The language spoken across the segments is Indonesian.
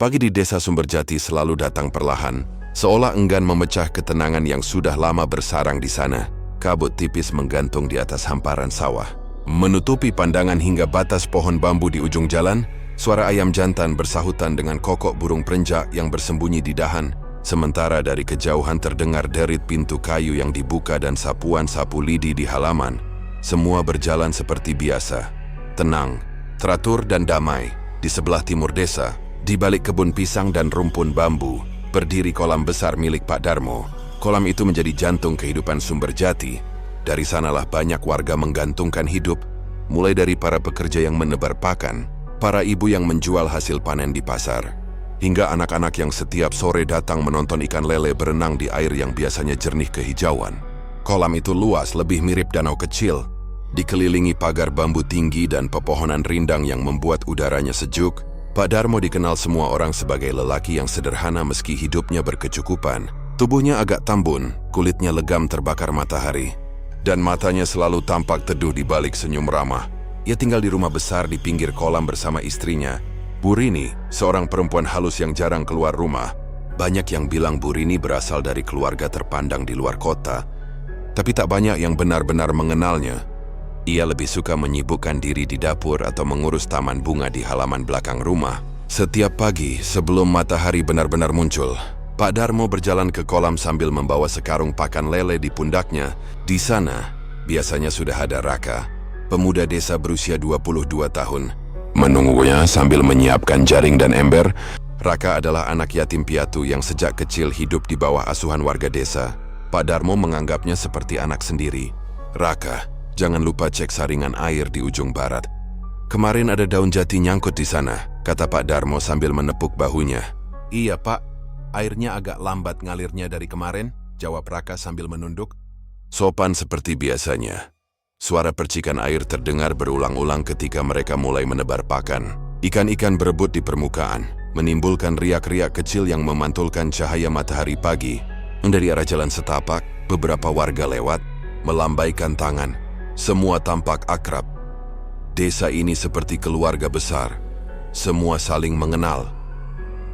Pagi di desa Sumberjati selalu datang perlahan, seolah enggan memecah ketenangan yang sudah lama bersarang di sana. Kabut tipis menggantung di atas hamparan sawah. Menutupi pandangan hingga batas pohon bambu di ujung jalan, suara ayam jantan bersahutan dengan kokok burung perenjak yang bersembunyi di dahan. Sementara dari kejauhan terdengar derit pintu kayu yang dibuka dan sapuan sapu lidi di halaman. Semua berjalan seperti biasa. Tenang, teratur dan damai. Di sebelah timur desa, di balik kebun pisang dan rumpun bambu, berdiri kolam besar milik Pak Darmo. Kolam itu menjadi jantung kehidupan Sumberjati. Dari sanalah banyak warga menggantungkan hidup, mulai dari para pekerja yang menebar pakan, para ibu yang menjual hasil panen di pasar, hingga anak-anak yang setiap sore datang menonton ikan lele berenang di air yang biasanya jernih kehijauan. Kolam itu luas, lebih mirip danau kecil, dikelilingi pagar bambu tinggi dan pepohonan rindang yang membuat udaranya sejuk. Pak Darmo dikenal semua orang sebagai lelaki yang sederhana meski hidupnya berkecukupan. Tubuhnya agak tambun, kulitnya legam terbakar matahari, dan matanya selalu tampak teduh di balik senyum ramah. Ia tinggal di rumah besar di pinggir kolam bersama istrinya, Bu Rini, seorang perempuan halus yang jarang keluar rumah. Banyak yang bilang Bu Rini berasal dari keluarga terpandang di luar kota, tapi tak banyak yang benar-benar mengenalnya. Ia lebih suka menyibukkan diri di dapur atau mengurus taman bunga di halaman belakang rumah. Setiap pagi sebelum matahari benar-benar muncul, Pak Darmo berjalan ke kolam sambil membawa sekarung pakan lele di pundaknya. Di sana, biasanya sudah ada Raka, pemuda desa berusia 22 tahun. Menunggunya sambil menyiapkan jaring dan ember. Raka adalah anak yatim piatu yang sejak kecil hidup di bawah asuhan warga desa. Pak Darmo menganggapnya seperti anak sendiri. Raka, jangan lupa cek saringan air di ujung barat. Kemarin ada daun jati nyangkut di sana, kata Pak Darmo sambil menepuk bahunya. Iya Pak, airnya agak lambat ngalirnya dari kemarin, jawab Raka sambil menunduk. Sopan seperti biasanya. Suara percikan air terdengar berulang-ulang ketika mereka mulai menebar pakan. Ikan-ikan berebut di permukaan, menimbulkan riak-riak kecil yang memantulkan cahaya matahari pagi. Dari arah jalan setapak, beberapa warga lewat, melambaikan tangan. Semua tampak akrab. Desa ini seperti keluarga besar. Semua saling mengenal,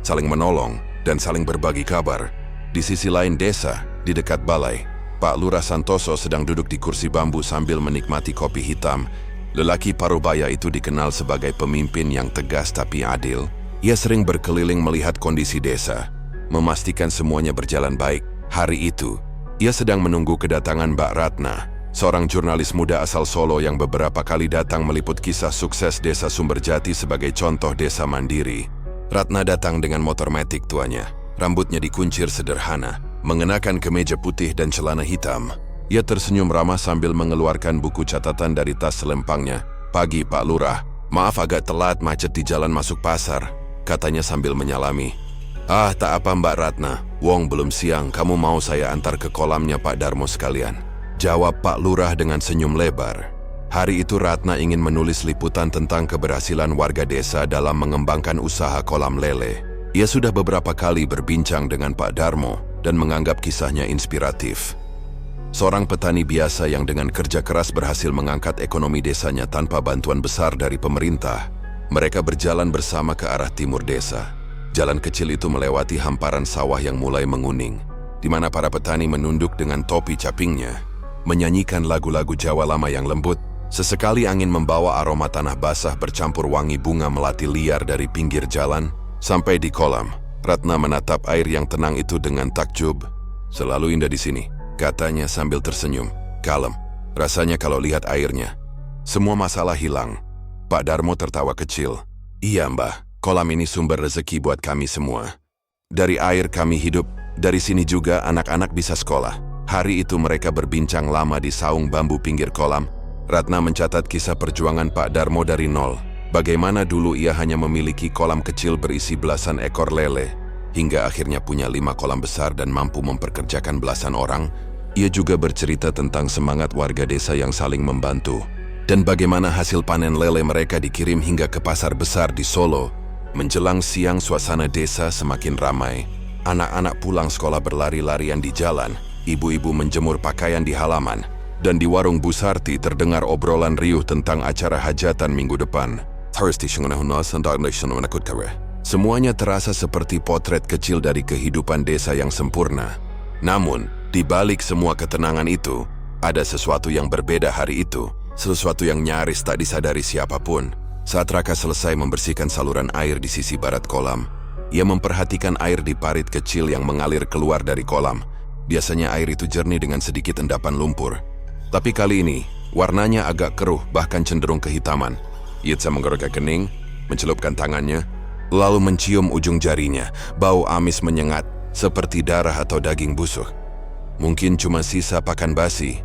saling menolong, dan saling berbagi kabar. Di sisi lain desa, di dekat balai, Pak Lurah Santoso sedang duduk di kursi bambu sambil menikmati kopi hitam. Lelaki parubaya itu dikenal sebagai pemimpin yang tegas tapi adil. Ia sering berkeliling melihat kondisi desa, memastikan semuanya berjalan baik. Hari itu, ia sedang menunggu kedatangan Mbak Ratna, seorang jurnalis muda asal Solo yang beberapa kali datang meliput kisah sukses desa Sumberjati sebagai contoh desa mandiri. Ratna datang dengan motor matic tuanya. Rambutnya dikuncir sederhana, mengenakan kemeja putih dan celana hitam. Ia tersenyum ramah sambil mengeluarkan buku catatan dari tas selempangnya. Pagi Pak Lurah, maaf agak telat macet di jalan masuk pasar, katanya sambil menyalami. Ah, tak apa Mbak Ratna, wong belum siang, kamu mau saya antar ke kolamnya Pak Darmo sekalian, jawab Pak Lurah dengan senyum lebar. Hari itu Ratna ingin menulis liputan tentang keberhasilan warga desa dalam mengembangkan usaha kolam lele. Ia sudah beberapa kali berbincang dengan Pak Darmo dan menganggap kisahnya inspiratif. Seorang petani biasa yang dengan kerja keras berhasil mengangkat ekonomi desanya tanpa bantuan besar dari pemerintah. Mereka berjalan bersama ke arah timur desa. Jalan kecil itu melewati hamparan sawah yang mulai menguning, di mana para petani menunduk dengan topi capingnya, menyanyikan lagu-lagu Jawa lama yang lembut. Sesekali angin membawa aroma tanah basah bercampur wangi bunga melati liar dari pinggir jalan. Sampai di kolam, Ratna menatap air yang tenang itu dengan takjub. Selalu indah di sini, katanya sambil tersenyum. Kalem, rasanya kalau lihat airnya. Semua masalah hilang. Pak Darmo tertawa kecil. Iya Mbah, kolam ini sumber rezeki buat kami semua. Dari air kami hidup, dari sini juga anak-anak bisa sekolah. Hari itu mereka berbincang lama di saung bambu pinggir kolam. Ratna mencatat kisah perjuangan Pak Darmo dari nol. Bagaimana dulu ia hanya memiliki kolam kecil berisi belasan ekor lele, hingga akhirnya punya 5 kolam besar dan mampu memperkerjakan belasan orang. Ia juga bercerita tentang semangat warga desa yang saling membantu, dan bagaimana hasil panen lele mereka dikirim hingga ke pasar besar di Solo. Menjelang siang suasana desa semakin ramai. Anak-anak pulang sekolah berlari-larian di jalan, ibu-ibu menjemur pakaian di halaman, dan di warung Bu Sarti terdengar obrolan riuh tentang acara hajatan minggu depan. Semuanya terasa seperti potret kecil dari kehidupan desa yang sempurna. Namun, di balik semua ketenangan itu, ada sesuatu yang berbeda hari itu. Sesuatu yang nyaris tak disadari siapapun. Saat Raka selesai membersihkan saluran air di sisi barat kolam, ia memperhatikan air di parit kecil yang mengalir keluar dari kolam. Biasanya air itu jernih dengan sedikit endapan lumpur. Tapi kali ini, warnanya agak keruh, bahkan cenderung kehitaman. Yitza menggorokkan kening, mencelupkan tangannya, lalu mencium ujung jarinya. Bau amis menyengat, seperti darah atau daging busuk. Mungkin cuma sisa pakan basi,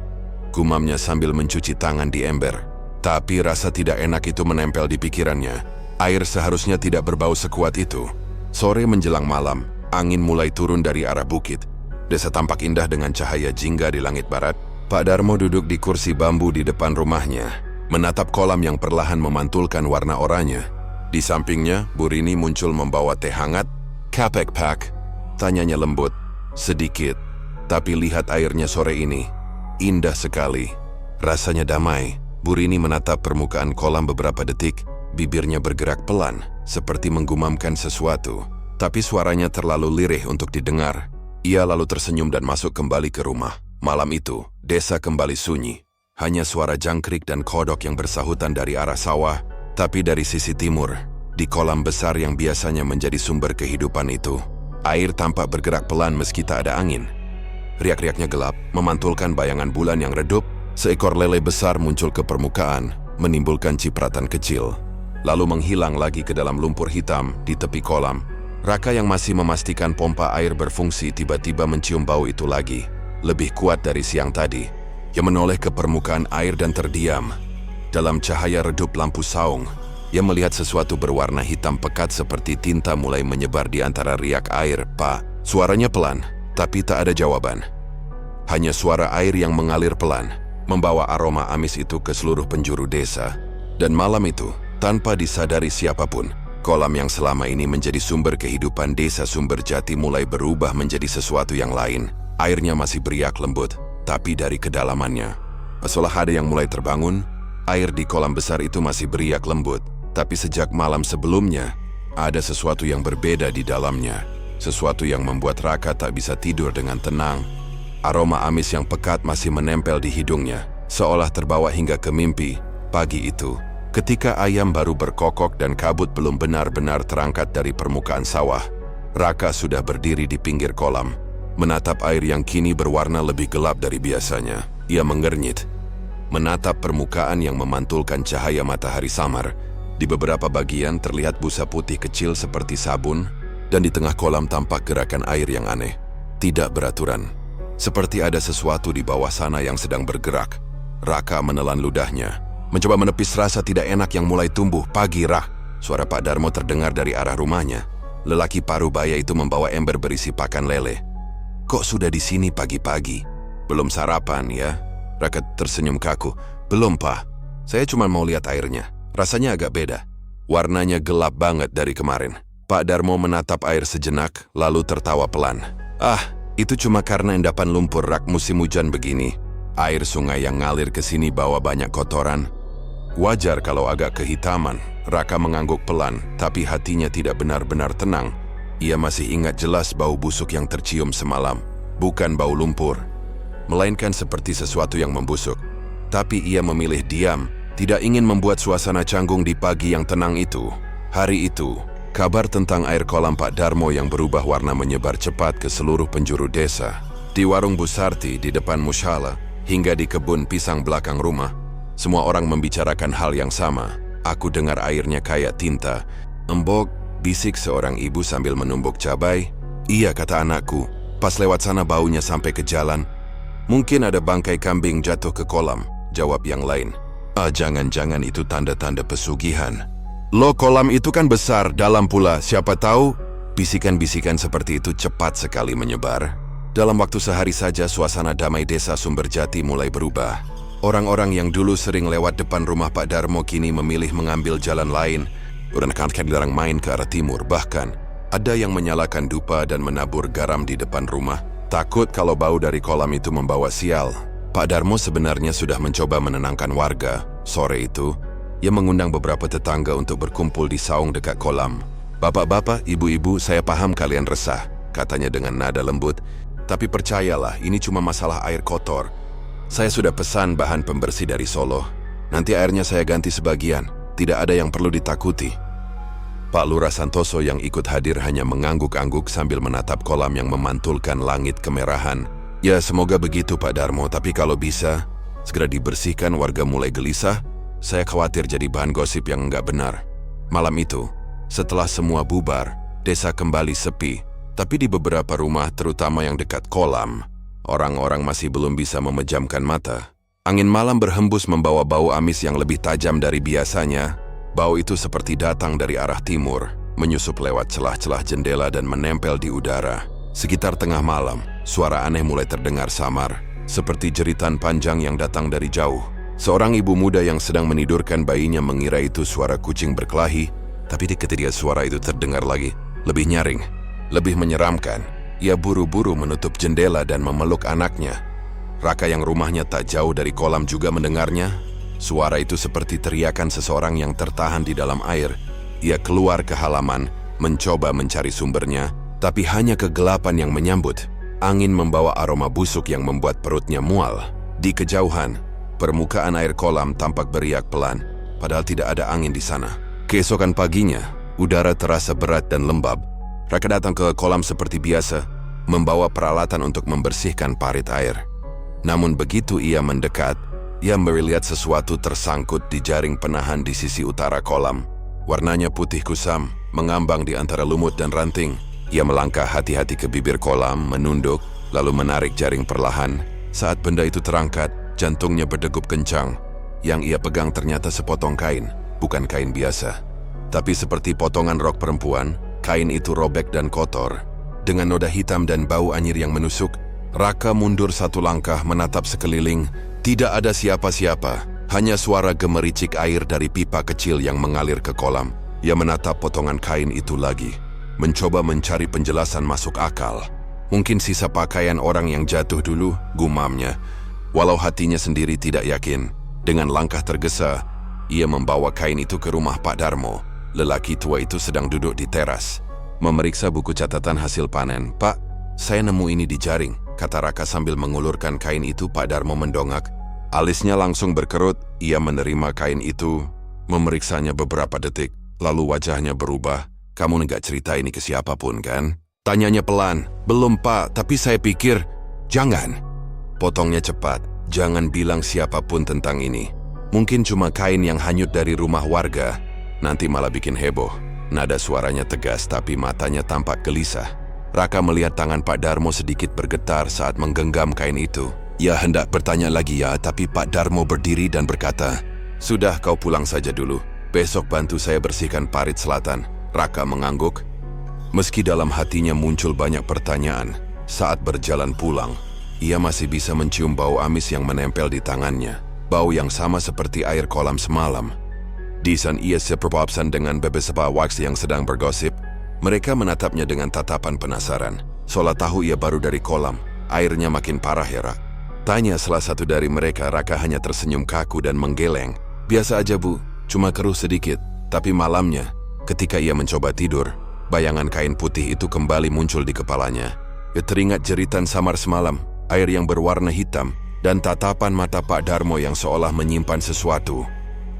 gumamnya sambil mencuci tangan di ember. Tapi rasa tidak enak itu menempel di pikirannya. Air seharusnya tidak berbau sekuat itu. Sore menjelang malam, angin mulai turun dari arah bukit. Desa tampak indah dengan cahaya jingga di langit barat. Pak Darmo duduk di kursi bambu di depan rumahnya, menatap kolam yang perlahan memantulkan warna oranye. Di sampingnya, Bu Rini muncul membawa teh hangat. "Kapek, Pak?" tanyanya lembut. "Sedikit, tapi lihat airnya sore ini. Indah sekali. Rasanya damai." Bu Rini menatap permukaan kolam beberapa detik. Bibirnya bergerak pelan, seperti menggumamkan sesuatu. Tapi suaranya terlalu lirih untuk didengar. Ia lalu tersenyum dan masuk kembali ke rumah. Malam itu, desa kembali sunyi. Hanya suara jangkrik dan kodok yang bersahutan dari arah sawah. Tapi dari sisi timur, di kolam besar yang biasanya menjadi sumber kehidupan itu, air tampak bergerak pelan meski tak ada angin. Riak-riaknya gelap, memantulkan bayangan bulan yang redup. Seekor lele besar muncul ke permukaan, menimbulkan cipratan kecil, lalu menghilang lagi ke dalam lumpur hitam di tepi kolam. Raka yang masih memastikan pompa air berfungsi tiba-tiba mencium bau itu lagi, lebih kuat dari siang tadi. Ia menoleh ke permukaan air dan terdiam. Dalam cahaya redup lampu saung, ia melihat sesuatu berwarna hitam pekat seperti tinta mulai menyebar di antara riak air. "Pak," suaranya pelan, tapi tak ada jawaban. Hanya suara air yang mengalir pelan, membawa aroma amis itu ke seluruh penjuru desa. Dan malam itu, tanpa disadari siapapun, kolam yang selama ini menjadi sumber kehidupan desa Sumberjati mulai berubah menjadi sesuatu yang lain. Airnya masih beriak lembut, tapi dari kedalamannya, seolah ada yang mulai terbangun. Air di kolam besar itu masih beriak lembut, tapi sejak malam sebelumnya, ada sesuatu yang berbeda di dalamnya. Sesuatu yang membuat Raka tak bisa tidur dengan tenang. Aroma amis yang pekat masih menempel di hidungnya, seolah terbawa hingga ke mimpi. Pagi itu, ketika ayam baru berkokok dan kabut belum benar-benar terangkat dari permukaan sawah, Raka sudah berdiri di pinggir kolam, menatap air yang kini berwarna lebih gelap dari biasanya. Ia mengernyit, menatap permukaan yang memantulkan cahaya matahari samar. Di beberapa bagian terlihat busa putih kecil seperti sabun, dan di tengah kolam tampak gerakan air yang aneh, tidak beraturan. Seperti ada sesuatu di bawah sana yang sedang bergerak. Raka menelan ludahnya, mencoba menepis rasa tidak enak yang mulai tumbuh. "Pagi, Rah!" Suara Pak Darmo terdengar dari arah rumahnya. Lelaki paruh baya itu membawa ember berisi pakan lele. "Kok sudah di sini pagi-pagi? Belum sarapan, ya?" Raka tersenyum kaku. "Belum, Pak. Saya cuma mau lihat airnya. Rasanya agak beda. Warnanya gelap banget dari kemarin." Pak Darmo menatap air sejenak, lalu tertawa pelan. "Ah, itu cuma karena endapan lumpur rak musim hujan begini. Air sungai yang ngalir ke sini bawa banyak kotoran. Wajar kalau agak kehitaman." Raka mengangguk pelan, tapi hatinya tidak benar-benar tenang. Ia masih ingat jelas bau busuk yang tercium semalam. Bukan bau lumpur, melainkan seperti sesuatu yang membusuk. Tapi ia memilih diam, tidak ingin membuat suasana canggung di pagi yang tenang itu. Hari itu, kabar tentang air kolam Pak Darmo yang berubah warna menyebar cepat ke seluruh penjuru desa. Di warung Bu Sarti di depan mushala, hingga di kebun pisang belakang rumah, semua orang membicarakan hal yang sama. "Aku dengar airnya kayak tinta." "Embok," bisik seorang ibu sambil menumbuk cabai. "Iya," kata anakku, "pas lewat sana baunya sampai ke jalan." "Mungkin ada bangkai kambing jatuh ke kolam," jawab yang lain. "Ah, jangan-jangan itu tanda-tanda pesugihan." "Loh, kolam itu kan besar, dalam pula, siapa tahu?" Bisikan-bisikan seperti itu cepat sekali menyebar. Dalam waktu sehari saja suasana damai desa Sumberjati mulai berubah. Orang-orang yang dulu sering lewat depan rumah Pak Darmo kini memilih mengambil jalan lain. Rekan-rekan dilarang main ke arah timur, bahkan ada yang menyalakan dupa dan menabur garam di depan rumah, takut kalau bau dari kolam itu membawa sial. Pak Darmo sebenarnya sudah mencoba menenangkan warga. Sore itu, ia mengundang beberapa tetangga untuk berkumpul di saung dekat kolam. "Bapak-bapak, ibu-ibu, saya paham kalian resah," katanya dengan nada lembut. "Tapi percayalah, ini cuma masalah air kotor. Saya sudah pesan bahan pembersih dari Solo. Nanti airnya saya ganti sebagian. Tidak ada yang perlu ditakuti." Pak Lurah Santoso yang ikut hadir hanya mengangguk-angguk sambil menatap kolam yang memantulkan langit kemerahan. "Ya, semoga begitu Pak Darmo, tapi kalau bisa, segera dibersihkan." Warga mulai gelisah. Saya khawatir jadi bahan gosip yang enggak benar. Malam itu, setelah semua bubar, desa kembali sepi. Tapi di beberapa rumah, terutama yang dekat kolam, orang-orang masih belum bisa memejamkan mata. Angin malam berhembus membawa bau amis yang lebih tajam dari biasanya. Bau itu seperti datang dari arah timur, menyusup lewat celah-celah jendela dan menempel di udara. Sekitar tengah malam, suara aneh mulai terdengar samar, seperti jeritan panjang yang datang dari jauh. Seorang ibu muda yang sedang menidurkan bayinya mengira itu suara kucing berkelahi, tapi ketika suara itu terdengar lagi, lebih nyaring, lebih menyeramkan. Ia buru-buru menutup jendela dan memeluk anaknya. Raka yang rumahnya tak jauh dari kolam juga mendengarnya. Suara itu seperti teriakan seseorang yang tertahan di dalam air. Ia keluar ke halaman, mencoba mencari sumbernya, tapi hanya kegelapan yang menyambut. Angin membawa aroma busuk yang membuat perutnya mual. Di kejauhan, permukaan air kolam tampak beriak pelan, padahal tidak ada angin di sana. Keesokan paginya, udara terasa berat dan lembab. Raka datang ke kolam seperti biasa, membawa peralatan untuk membersihkan parit air. Namun begitu ia mendekat, ia melihat sesuatu tersangkut di jaring penahan di sisi utara kolam. Warnanya putih kusam, mengambang di antara lumut dan ranting. Ia melangkah hati-hati ke bibir kolam, menunduk, lalu menarik jaring perlahan. Saat benda itu terangkat, jantungnya berdegup kencang. Yang ia pegang ternyata sepotong kain, bukan kain biasa. Tapi seperti potongan rok perempuan, kain itu robek dan kotor. Dengan noda hitam dan bau anyir yang menusuk, Raka mundur satu langkah menatap sekeliling. Tidak ada siapa-siapa, hanya suara gemericik air dari pipa kecil yang mengalir ke kolam. Ia menatap potongan kain itu lagi, mencoba mencari penjelasan masuk akal. Mungkin sisa pakaian orang yang jatuh dulu, gumamnya. Walau hatinya sendiri tidak yakin, dengan langkah tergesa, ia membawa kain itu ke rumah Pak Darmo. Lelaki tua itu sedang duduk di teras, memeriksa buku catatan hasil panen. "Pak, saya nemu ini di jaring," kata Raka sambil mengulurkan kain itu. Pak Darmo mendongak. Alisnya langsung berkerut. Ia menerima kain itu, memeriksanya beberapa detik, lalu wajahnya berubah. "Kamu nggak cerita ini ke siapapun, kan?" Tanyanya pelan. "Belum, Pak, tapi saya pikir..." "Jangan," potongnya cepat. "Jangan bilang siapapun tentang ini. Mungkin cuma kain yang hanyut dari rumah warga. Nanti malah bikin heboh." Nada suaranya tegas tapi matanya tampak gelisah. Raka melihat tangan Pak Darmo sedikit bergetar saat menggenggam kain itu. Ia hendak bertanya lagi tapi Pak Darmo berdiri dan berkata, "Sudah, kau pulang saja dulu. Besok bantu saya bersihkan parit selatan." Raka mengangguk. Meski dalam hatinya muncul banyak pertanyaan, saat berjalan pulang, ia masih bisa mencium bau amis yang menempel di tangannya. Bau yang sama seperti air kolam semalam. Di sana ia seperpapsan dengan beberapa wax yang sedang bergosip. Mereka menatapnya dengan tatapan penasaran. Seolah tahu ia baru dari kolam. "Airnya makin parah ya, Rak?" tanya salah satu dari mereka. Raka hanya tersenyum kaku dan menggeleng. "Biasa aja, Bu. Cuma keruh sedikit." Tapi malamnya, ketika ia mencoba tidur, bayangan kain putih itu kembali muncul di kepalanya. Ia teringat jeritan samar semalam, air yang berwarna hitam, dan tatapan mata Pak Darmo yang seolah menyimpan sesuatu.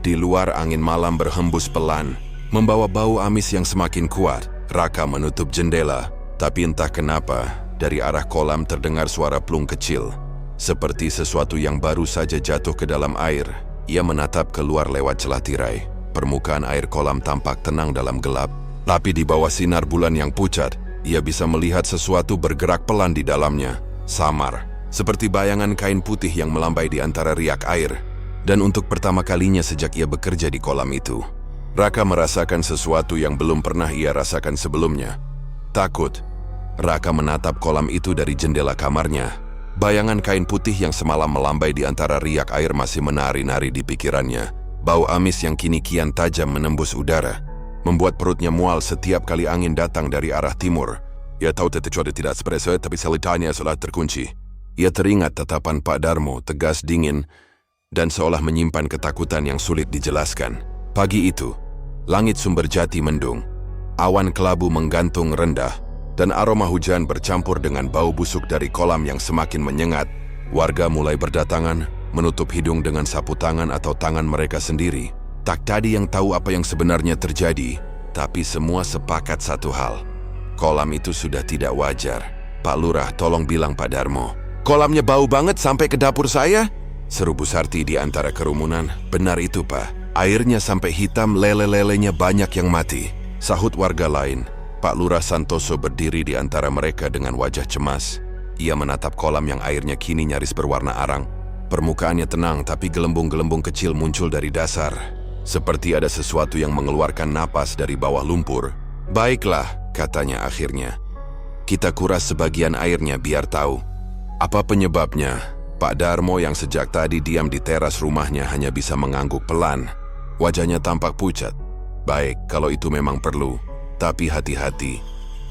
Di luar, angin malam berhembus pelan, membawa bau amis yang semakin kuat. Raka menutup jendela, tapi entah kenapa, dari arah kolam terdengar suara plung kecil. Seperti sesuatu yang baru saja jatuh ke dalam air. Ia menatap keluar lewat celah tirai. Permukaan air kolam tampak tenang dalam gelap, tapi di bawah sinar bulan yang pucat, ia bisa melihat sesuatu bergerak pelan di dalamnya. Samar, seperti bayangan kain putih yang melambai di antara riak air. Dan untuk pertama kalinya sejak ia bekerja di kolam itu, Raka merasakan sesuatu yang belum pernah ia rasakan sebelumnya. Takut. Raka menatap kolam itu dari jendela kamarnya. Bayangan kain putih yang semalam melambai di antara riak air masih menari-nari di pikirannya. Bau amis yang kini kian tajam menembus udara, membuat perutnya mual setiap kali angin datang dari arah timur. Ia tahu tetecuada tidak seperti tapi selitanya seolah terkunci. Ia teringat tatapan Pak Darmo, tegas dingin, dan seolah menyimpan ketakutan yang sulit dijelaskan. Pagi itu, langit Sumberjati mendung. Awan kelabu menggantung rendah, dan aroma hujan bercampur dengan bau busuk dari kolam yang semakin menyengat. Warga mulai berdatangan, menutup hidung dengan sapu tangan atau tangan mereka sendiri. Tak tadi yang tahu apa yang sebenarnya terjadi, tapi semua sepakat satu hal. Kolam itu sudah tidak wajar. Pak Lurah, tolong bilang Pak Darmo. Kolamnya bau banget sampai ke dapur saya? Seru Bu Sarti di antara kerumunan. Benar itu, Pak. Airnya sampai hitam, lele-lelenya banyak yang mati. Sahut warga lain. Pak Lurah Santoso berdiri di antara mereka dengan wajah cemas. Ia menatap kolam yang airnya kini nyaris berwarna arang. Permukaannya tenang, tapi gelembung-gelembung kecil muncul dari dasar. Seperti ada sesuatu yang mengeluarkan napas dari bawah lumpur. Baiklah, katanya akhirnya. Kita kuras sebagian airnya biar tahu. Apa penyebabnya? Pak Darmo yang sejak tadi diam di teras rumahnya hanya bisa mengangguk pelan. Wajahnya tampak pucat. Baik, kalau itu memang perlu. Tapi hati-hati.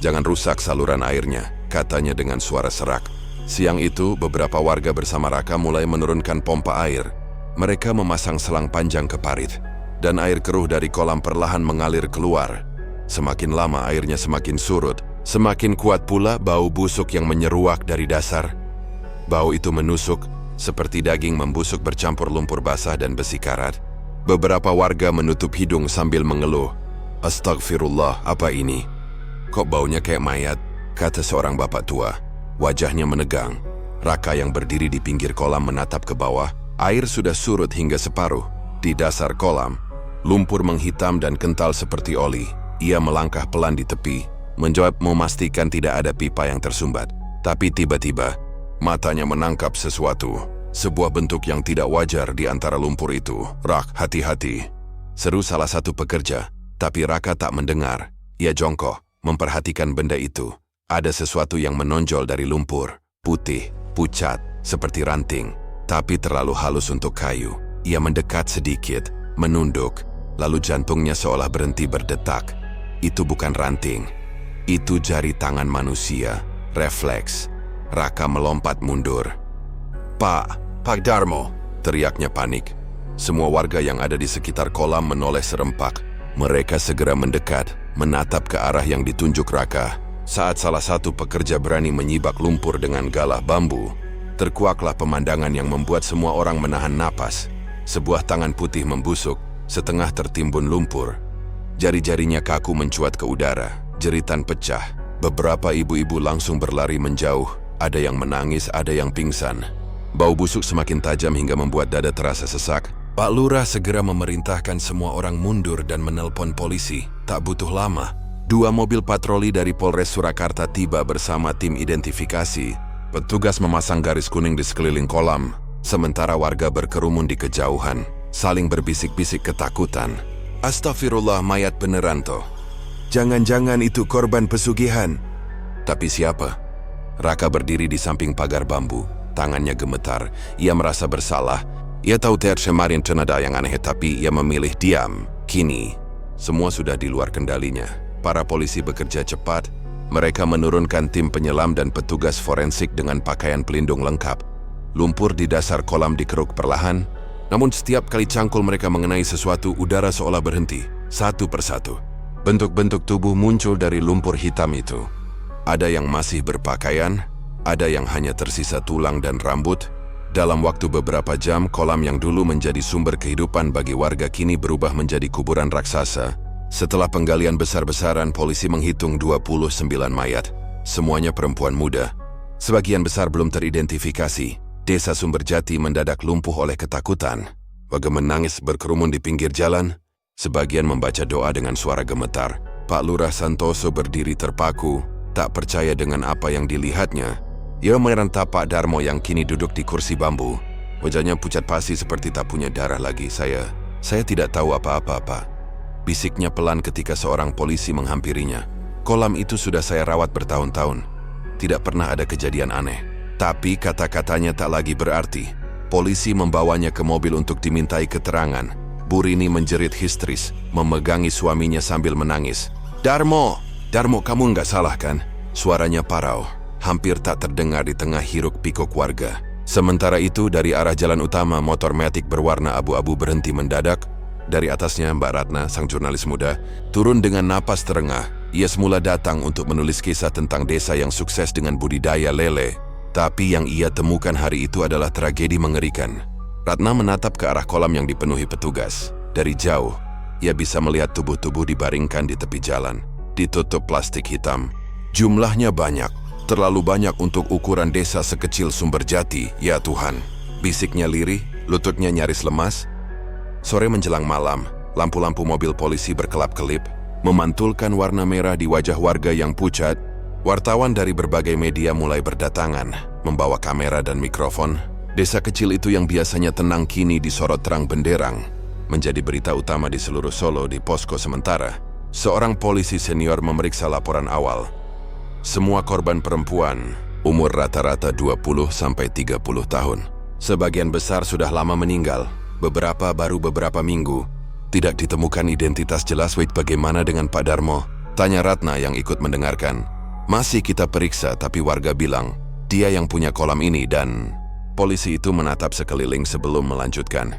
Jangan rusak saluran airnya, katanya dengan suara serak. Siang itu, beberapa warga bersama Raka mulai menurunkan pompa air. Mereka memasang selang panjang ke parit. Dan air keruh dari kolam perlahan mengalir keluar. Semakin lama airnya semakin surut. Semakin kuat pula bau busuk yang menyeruak dari dasar. Bau itu menusuk, seperti daging membusuk bercampur lumpur basah dan besi karat. Beberapa warga menutup hidung sambil mengeluh. Astagfirullah, apa ini? Kok baunya kayak mayat? Kata seorang bapak tua. Wajahnya menegang. Raka yang berdiri di pinggir kolam menatap ke bawah. Air sudah surut hingga separuh. Di dasar kolam, lumpur menghitam dan kental seperti oli. Ia melangkah pelan di tepi, menjawab memastikan tidak ada pipa yang tersumbat. Tapi tiba-tiba, matanya menangkap sesuatu. Sebuah bentuk yang tidak wajar di antara lumpur itu. Rak, hati-hati. Seru salah satu pekerja, tapi Raka tak mendengar. Ia jongkok, memperhatikan benda itu. Ada sesuatu yang menonjol dari lumpur. Putih, pucat, seperti ranting. Tapi terlalu halus untuk kayu. Ia mendekat sedikit, menunduk. Lalu jantungnya seolah berhenti berdetak. Itu bukan ranting. Itu jari tangan manusia. Refleks. Raka melompat mundur. Pak Darmo, teriaknya panik. Semua warga yang ada di sekitar kolam menoleh serempak. Mereka segera mendekat, menatap ke arah yang ditunjuk Raka. Saat salah satu pekerja berani menyibak lumpur dengan galah bambu, terkuaklah pemandangan yang membuat semua orang menahan napas. Sebuah tangan putih membusuk, setengah tertimbun lumpur. Jari-jarinya kaku mencuat ke udara, jeritan pecah. Beberapa ibu-ibu langsung berlari menjauh. Ada yang menangis, ada yang pingsan. Bau busuk semakin tajam hingga membuat dada terasa sesak. Pak Lurah segera memerintahkan semua orang mundur dan menelpon polisi. Tak butuh lama, 2 mobil patroli dari Polres Surakarta tiba bersama tim identifikasi. Petugas memasang garis kuning di sekeliling kolam, sementara warga berkerumun di kejauhan, saling berbisik-bisik ketakutan. Astagfirullah, mayat beneran toh. Jangan-jangan itu korban pesugihan. Tapi siapa? Raka berdiri di samping pagar bambu, tangannya gemetar. Ia merasa bersalah. Ia tahu kemarin ada yang aneh, tapi ia memilih diam. Kini, semua sudah di luar kendalinya. Para polisi bekerja cepat. Mereka menurunkan tim penyelam dan petugas forensik dengan pakaian pelindung lengkap. Lumpur di dasar kolam dikeruk perlahan, namun setiap kali cangkul mereka mengenai sesuatu, udara seolah berhenti. Satu persatu, bentuk-bentuk tubuh muncul dari lumpur hitam itu. Ada yang masih berpakaian, ada yang hanya tersisa tulang dan rambut. Dalam waktu beberapa jam, kolam yang dulu menjadi sumber kehidupan bagi warga kini berubah menjadi kuburan raksasa. Setelah penggalian besar-besaran, polisi menghitung 29 mayat. Semuanya perempuan muda. Sebagian besar belum teridentifikasi. Desa Sumberjati mendadak lumpuh oleh ketakutan. Warga menangis berkerumun di pinggir jalan. Sebagian membaca doa dengan suara gemetar. Pak Lurah Santoso berdiri terpaku, tak percaya dengan apa yang dilihatnya. Ia menatap Pak Darmo yang kini duduk di kursi bambu. Wajahnya pucat pasi seperti tak punya darah lagi. Saya tidak tahu apa-apa. Bisiknya pelan ketika seorang polisi menghampirinya. Kolam itu sudah saya rawat bertahun-tahun. Tidak pernah ada kejadian aneh. Tapi kata-katanya tak lagi berarti. Polisi membawanya ke mobil untuk dimintai keterangan. Bu Rini menjerit histeris, memegangi suaminya sambil menangis. Darmo, kamu nggak salah kan? Suaranya parau, hampir tak terdengar di tengah hiruk-pikuk warga. Sementara itu, dari arah jalan utama, motor Matic berwarna abu-abu berhenti mendadak. Dari atasnya, Mbak Ratna, sang jurnalis muda, turun dengan napas terengah. Ia semula datang untuk menulis kisah tentang desa yang sukses dengan budidaya lele, tapi yang ia temukan hari itu adalah tragedi mengerikan. Ratna menatap ke arah kolam yang dipenuhi petugas. Dari jauh, ia bisa melihat tubuh-tubuh dibaringkan di tepi jalan, ditutup plastik hitam. Jumlahnya banyak, terlalu banyak untuk ukuran desa sekecil Sumberjati, ya Tuhan. Bisiknya lirih, lututnya nyaris lemas. Sore menjelang malam, lampu-lampu mobil polisi berkelap-kelip, memantulkan warna merah di wajah warga yang pucat. Wartawan dari berbagai media mulai berdatangan, membawa kamera dan mikrofon. Desa kecil itu yang biasanya tenang kini disorot terang benderang, menjadi berita utama di seluruh Solo di posko sementara. Seorang polisi senior memeriksa laporan awal. Semua korban perempuan, umur rata-rata 20-30 tahun. Sebagian besar sudah lama meninggal, beberapa baru beberapa minggu. Tidak ditemukan identitas jelas. Wait, bagaimana dengan Pak Darmo? Tanya Ratna yang ikut mendengarkan. Masih kita periksa, tapi warga bilang dia yang punya kolam ini dan... Polisi itu menatap sekeliling sebelum melanjutkan.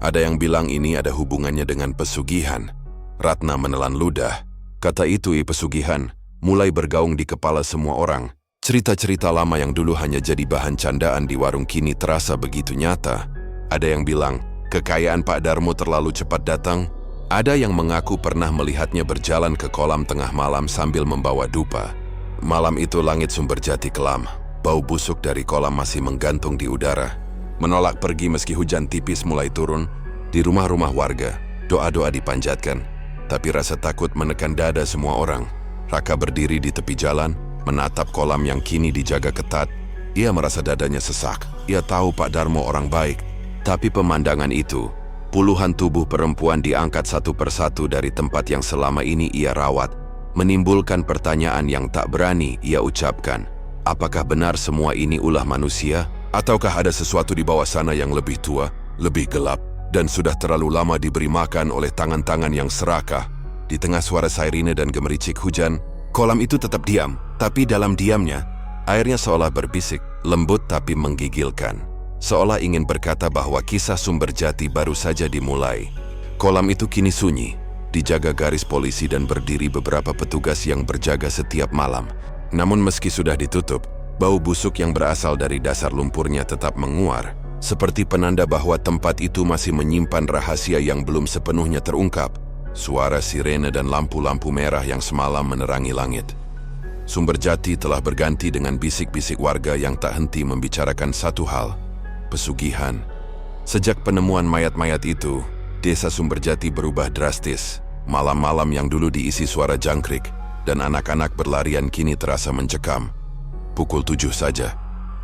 Ada yang bilang ini ada hubungannya dengan pesugihan. Ratna menelan ludah. Kata itu pesugihan mulai bergaung di kepala semua orang. Cerita-cerita lama yang dulu hanya jadi bahan candaan di warung kini terasa begitu nyata. Ada yang bilang kekayaan Pak Darmo terlalu cepat datang. Ada yang mengaku pernah melihatnya berjalan ke kolam tengah malam sambil membawa dupa. Malam itu langit Sumberjati kelam. Bau busuk dari kolam masih menggantung di udara. Menolak pergi meski hujan tipis mulai turun. Di rumah-rumah warga, doa-doa dipanjatkan. Tapi rasa takut menekan dada semua orang. Raka berdiri di tepi jalan, menatap kolam yang kini dijaga ketat. Ia merasa dadanya sesak. Ia tahu Pak Darmo orang baik. Tapi pemandangan itu, puluhan tubuh perempuan diangkat satu persatu dari tempat yang selama ini ia rawat, menimbulkan pertanyaan yang tak berani ia ucapkan. Apakah benar semua ini ulah manusia? Ataukah ada sesuatu di bawah sana yang lebih tua, lebih gelap, dan sudah terlalu lama diberi makan oleh tangan-tangan yang serakah? Di tengah suara sirine dan gemericik hujan, kolam itu tetap diam. Tapi dalam diamnya, airnya seolah berbisik, lembut tapi menggigilkan. Seolah ingin berkata bahwa kisah Sumberjati baru saja dimulai. Kolam itu kini sunyi, dijaga garis polisi dan berdiri beberapa petugas yang berjaga setiap malam. Namun meski sudah ditutup, bau busuk yang berasal dari dasar lumpurnya tetap menguar, seperti penanda bahwa tempat itu masih menyimpan rahasia yang belum sepenuhnya terungkap. Suara sirene dan lampu-lampu merah yang semalam menerangi langit. Sumberjati telah berganti dengan bisik-bisik warga yang tak henti membicarakan satu hal, pesugihan. Sejak penemuan mayat-mayat itu, desa Sumberjati berubah drastis. Malam-malam yang dulu diisi suara jangkrik dan anak-anak berlarian kini terasa mencekam. Pukul 7 saja,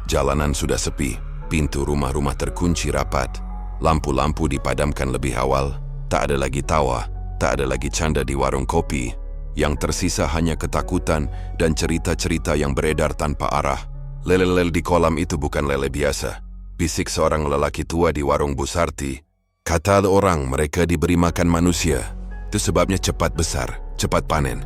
jalanan sudah sepi, pintu rumah-rumah terkunci rapat, lampu-lampu dipadamkan lebih awal, tak ada lagi tawa, tak ada lagi canda di warung kopi. Yang tersisa hanya ketakutan dan cerita-cerita yang beredar tanpa arah. Lele-lele di kolam itu bukan lele biasa, bisik seorang lelaki tua di warung Bu Sarti. Kata orang mereka diberi makan manusia. Itu sebabnya cepat besar, cepat panen.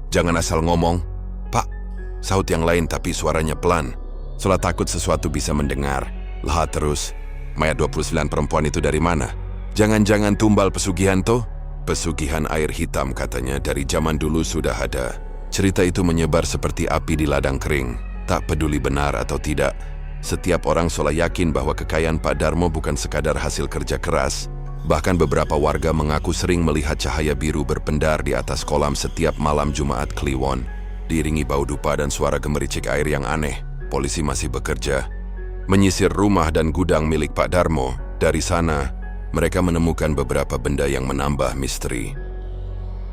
Jangan asal ngomong, Pak, sahut yang lain tapi suaranya pelan. Seolah takut sesuatu bisa mendengar. Lah terus, mayat 29 perempuan itu dari mana? Jangan-jangan tumbal pesugihan toh? Pesugihan air hitam katanya dari zaman dulu sudah ada. Cerita itu menyebar seperti api di ladang kering. Tak peduli benar atau tidak, setiap orang seolah yakin bahwa kekayaan Pak Darmo bukan sekadar hasil kerja keras. Bahkan beberapa warga mengaku sering melihat cahaya biru berpendar di atas kolam setiap malam Jumat Kliwon. Diiringi bau dupa dan suara gemericik air yang aneh, polisi masih bekerja, menyisir rumah dan gudang milik Pak Darmo. Dari sana, mereka menemukan beberapa benda yang menambah misteri.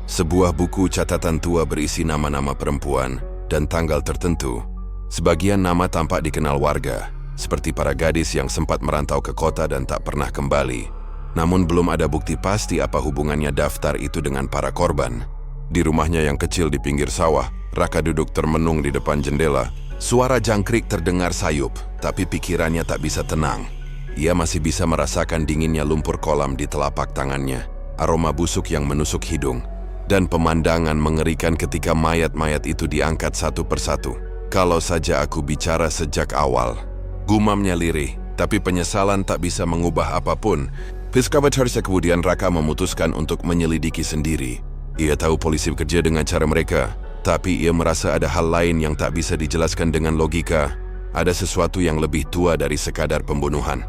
Sebuah buku catatan tua berisi nama-nama perempuan dan tanggal tertentu. Sebagian nama tampak dikenal warga, seperti para gadis yang sempat merantau ke kota dan tak pernah kembali. Namun belum ada bukti pasti apa hubungannya daftar itu dengan para korban. Di rumahnya yang kecil di pinggir sawah, Raka duduk termenung di depan jendela. Suara jangkrik terdengar sayup, tapi pikirannya tak bisa tenang. Ia masih bisa merasakan dinginnya lumpur kolam di telapak tangannya, aroma busuk yang menusuk hidung, dan pemandangan mengerikan ketika mayat-mayat itu diangkat satu persatu. Kalau saja aku bicara sejak awal. Gumamnya lirih, tapi penyesalan tak bisa mengubah apapun. Piskabat kemudian Raka memutuskan untuk menyelidiki sendiri. Ia tahu polisi bekerja dengan cara mereka, tapi ia merasa ada hal lain yang tak bisa dijelaskan dengan logika. Ada sesuatu yang lebih tua dari sekadar pembunuhan.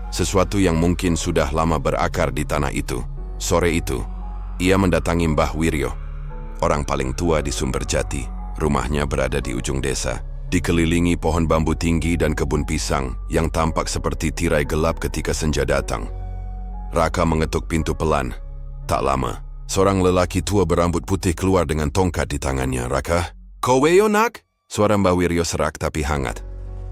Sesuatu yang mungkin sudah lama berakar di tanah itu. Sore itu, ia mendatangi Mbah Wiryo, orang paling tua di Sumberjati. Rumahnya berada di ujung desa, dikelilingi pohon bambu tinggi dan kebun pisang yang tampak seperti tirai gelap ketika senja datang. Raka mengetuk pintu pelan. Tak lama, seorang lelaki tua berambut putih keluar dengan tongkat di tangannya. "Raka, kowe yo nak?" Suara Mbah Wiryo serak tapi hangat.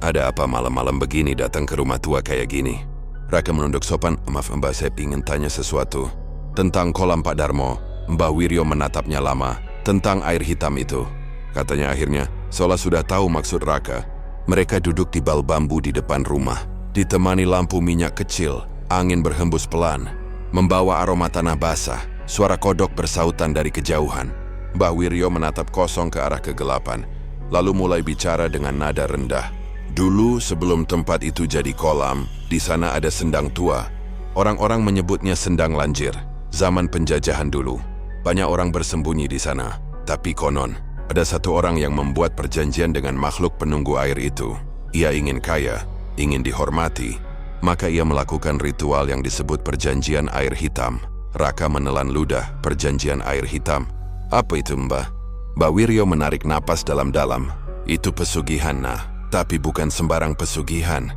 "Ada apa malam-malam begini datang ke rumah tua kayak gini?" Raka menunduk sopan. "Maaf Mbah, saya ingin tanya sesuatu." "Tentang kolam Pak Darmo." Mbah Wiryo menatapnya lama. "Tentang air hitam itu," katanya akhirnya, seolah sudah tahu maksud Raka. Mereka duduk di bal bambu di depan rumah, ditemani lampu minyak kecil. Angin berhembus pelan, membawa aroma tanah basah. Suara kodok bersautan dari kejauhan. Mbah Wiryo menatap kosong ke arah kegelapan, lalu mulai bicara dengan nada rendah. "Dulu sebelum tempat itu jadi kolam, di sana ada sendang tua. Orang-orang menyebutnya sendang lanjir. Zaman penjajahan dulu, banyak orang bersembunyi di sana. Tapi konon, ada satu orang yang membuat perjanjian dengan makhluk penunggu air itu. Ia ingin kaya, ingin dihormati. Maka ia melakukan ritual yang disebut perjanjian air hitam." Raka menelan ludah. "Perjanjian air hitam? Apa itu, Mbah?" Mbah Wiryo menarik napas dalam-dalam. "Itu pesugihan, nah. Tapi bukan sembarang pesugihan.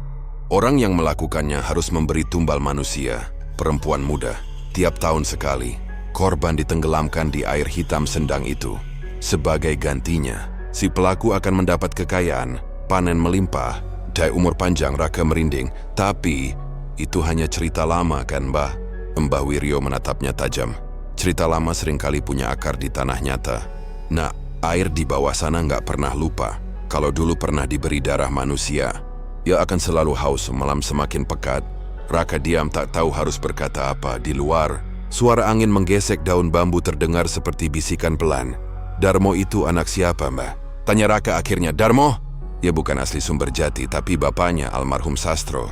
Orang yang melakukannya harus memberi tumbal manusia, perempuan muda, tiap tahun sekali. Korban ditenggelamkan di air hitam sendang itu. Sebagai gantinya, si pelaku akan mendapat kekayaan, panen melimpah, dan umur panjang." Raka merinding. "Tapi, itu hanya cerita lama kan, Mbah?" Mbah Wiryo menatapnya tajam. "Cerita lama seringkali punya akar di tanah nyata. Nah, air di bawah sana nggak pernah lupa. Kalau dulu pernah diberi darah manusia, ia akan selalu haus malam semakin pekat." Raka diam tak tahu harus berkata apa. Di luar, suara angin menggesek daun bambu terdengar seperti bisikan pelan. "Darmo itu anak siapa, Mbah?" tanya Raka akhirnya. "Darmo? Ia bukan asli Sumberjati, tapi bapaknya almarhum Sastro.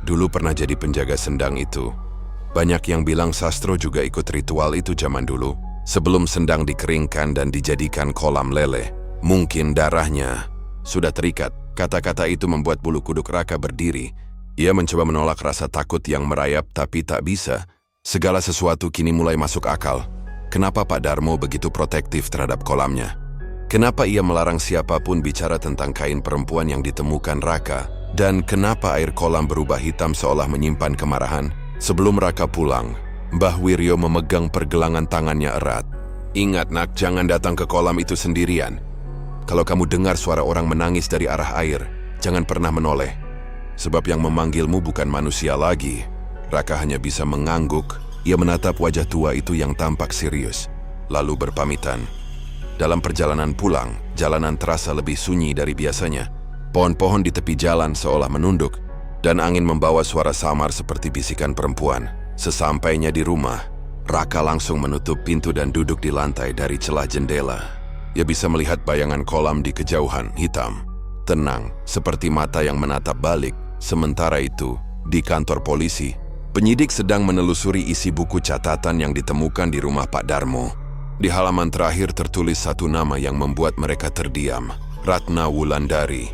Dulu pernah jadi penjaga sendang itu. Banyak yang bilang Sastro juga ikut ritual itu zaman dulu, sebelum sendang dikeringkan dan dijadikan kolam lele. Mungkin darahnya sudah terikat." Kata-kata itu membuat bulu kuduk Raka berdiri. Ia mencoba menolak rasa takut yang merayap tapi tak bisa. Segala sesuatu kini mulai masuk akal. Kenapa Pak Darmo begitu protektif terhadap kolamnya? Kenapa ia melarang siapapun bicara tentang kain perempuan yang ditemukan Raka? Dan kenapa air kolam berubah hitam seolah menyimpan kemarahan? Sebelum Raka pulang, Mbah Wiryo memegang pergelangan tangannya erat. "Ingat nak, jangan datang ke kolam itu sendirian. Kalau kamu dengar suara orang menangis dari arah air, jangan pernah menoleh. Sebab yang memanggilmu bukan manusia lagi." Raka hanya bisa mengangguk. Ia menatap wajah tua itu yang tampak serius, lalu berpamitan. Dalam perjalanan pulang, jalanan terasa lebih sunyi dari biasanya. Pohon-pohon di tepi jalan seolah menunduk, dan angin membawa suara samar seperti bisikan perempuan. Sesampainya di rumah, Raka langsung menutup pintu dan duduk di lantai dari celah jendela. Ia bisa melihat bayangan kolam di kejauhan, hitam, tenang, seperti mata yang menatap balik. Sementara itu, di kantor polisi, penyidik sedang menelusuri isi buku catatan yang ditemukan di rumah Pak Darmo. Di halaman terakhir tertulis satu nama yang membuat mereka terdiam, Ratna Wulandari.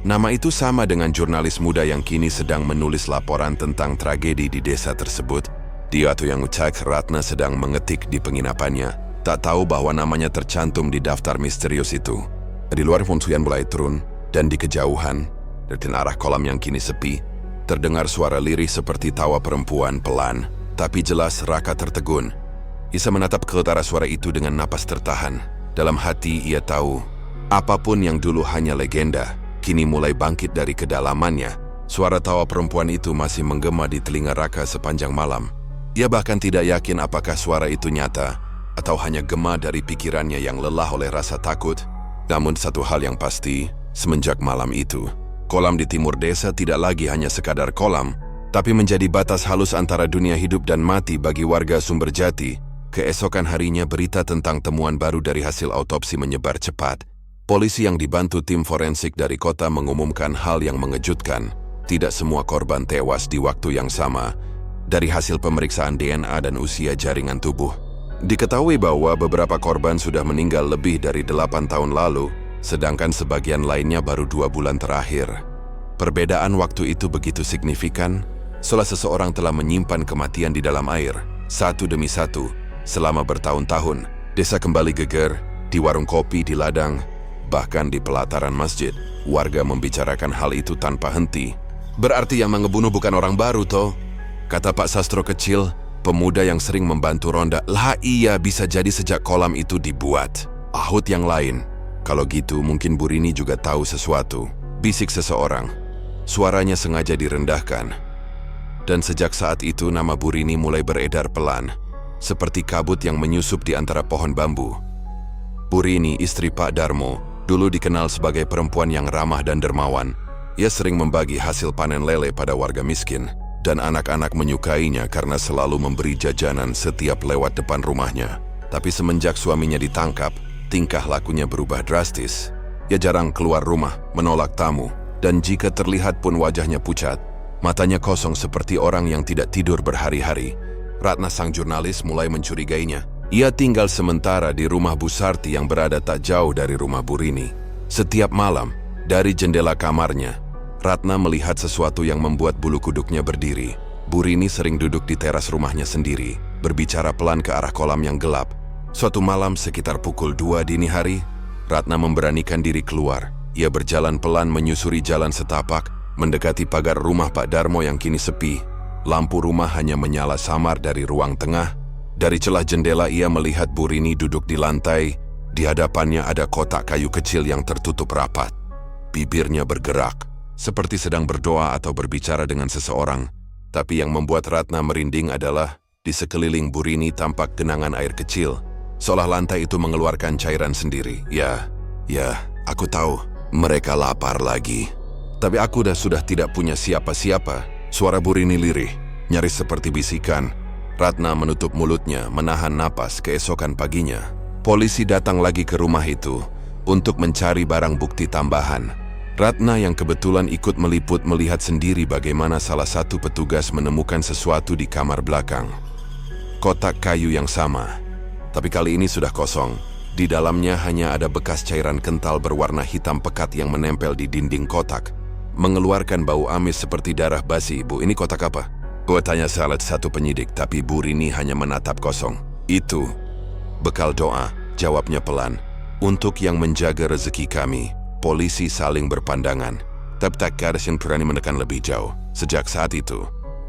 Nama itu sama dengan jurnalis muda yang kini sedang menulis laporan tentang tragedi di desa tersebut. Di waktu yang ucap, Ratna sedang mengetik di penginapannya, tak tahu bahwa namanya tercantum di daftar misterius itu. Di luar hujan mulai turun, dan di kejauhan, dari arah kolam yang kini sepi, terdengar suara lirih seperti tawa perempuan pelan, tapi jelas. Raka tertegun. Ia menatap ke utara suara itu dengan napas tertahan. Dalam hati ia tahu, apapun yang dulu hanya legenda, kini mulai bangkit dari kedalamannya. Suara tawa perempuan itu masih menggema di telinga Raka sepanjang malam. Ia bahkan tidak yakin apakah suara itu nyata, atau hanya gema dari pikirannya yang lelah oleh rasa takut. Namun satu hal yang pasti, semenjak malam itu, kolam di timur desa tidak lagi hanya sekadar kolam, tapi menjadi batas halus antara dunia hidup dan mati bagi warga Sumberjati. Keesokan harinya berita tentang temuan baru dari hasil autopsi menyebar cepat. Polisi yang dibantu tim forensik dari kota mengumumkan hal yang mengejutkan. Tidak semua korban tewas di waktu yang sama. Dari hasil pemeriksaan DNA dan usia jaringan tubuh, Diketahui bahwa beberapa korban sudah meninggal lebih dari 8 tahun lalu, sedangkan sebagian lainnya baru 2 bulan terakhir. Perbedaan waktu itu begitu signifikan, seolah seseorang telah menyimpan kematian di dalam air, satu demi satu, selama bertahun-tahun. Desa kembali geger, di warung kopi, di ladang, bahkan di pelataran masjid, warga membicarakan hal itu tanpa henti. "Berarti yang mengebunuh bukan orang baru, toh?" kata Pak Sastro kecil, pemuda yang sering membantu ronda. "Lah iya, bisa jadi sejak kolam itu dibuat," ahut yang lain. "Kalau gitu mungkin Bu Rini juga tahu sesuatu," bisik seseorang. Suaranya sengaja direndahkan. Dan sejak saat itu nama Bu Rini mulai beredar pelan, seperti kabut yang menyusup di antara pohon bambu. Bu Rini, istri Pak Darmo, dulu dikenal sebagai perempuan yang ramah dan dermawan. Ia sering membagi hasil panen lele pada warga miskin, dan anak-anak menyukainya karena selalu memberi jajanan setiap lewat depan rumahnya. Tapi semenjak suaminya ditangkap, tingkah lakunya berubah drastis. Ia jarang keluar rumah, menolak tamu, dan jika terlihat pun wajahnya pucat. Matanya kosong seperti orang yang tidak tidur berhari-hari. Ratna sang jurnalis mulai mencurigainya. Ia tinggal sementara di rumah Bu Sarti yang berada tak jauh dari rumah Bu Rini. Setiap malam, dari jendela kamarnya, Ratna melihat sesuatu yang membuat bulu kuduknya berdiri. Bu Rini sering duduk di teras rumahnya sendiri, berbicara pelan ke arah kolam yang gelap. Suatu malam sekitar pukul 2 dini hari, Ratna memberanikan diri keluar. Ia berjalan pelan menyusuri jalan setapak, mendekati pagar rumah Pak Darmo yang kini sepi. Lampu rumah hanya menyala samar dari ruang tengah. Dari celah jendela ia melihat Bu Rini duduk di lantai. Di hadapannya ada kotak kayu kecil yang tertutup rapat. Bibirnya bergerak, seperti sedang berdoa atau berbicara dengan seseorang. Tapi yang membuat Ratna merinding adalah di sekeliling Bu Rini tampak genangan air kecil, seolah lantai itu mengeluarkan cairan sendiri. Ya, aku tahu, mereka lapar lagi. Tapi aku sudah tidak punya siapa-siapa. Suara Bu Rini lirih, nyaris seperti bisikan. Ratna menutup mulutnya, menahan napas. Keesokan paginya, polisi datang lagi ke rumah itu untuk mencari barang bukti tambahan. Ratna yang kebetulan ikut meliput melihat sendiri bagaimana salah satu petugas menemukan sesuatu di kamar belakang. Kotak kayu yang sama, tapi kali ini sudah kosong. Di dalamnya hanya ada bekas cairan kental berwarna hitam pekat yang menempel di dinding kotak, mengeluarkan bau amis seperti darah basi. "Bu, ini kotak apa?" Gua tanya salah satu penyidik, tapi Bu Rini hanya menatap kosong. "Itu bekal doa," jawabnya pelan. "Untuk yang menjaga rezeki kami." Polisi saling berpandangan, tapi tak ada yang berani mendekat lebih jauh. Sejak saat itu,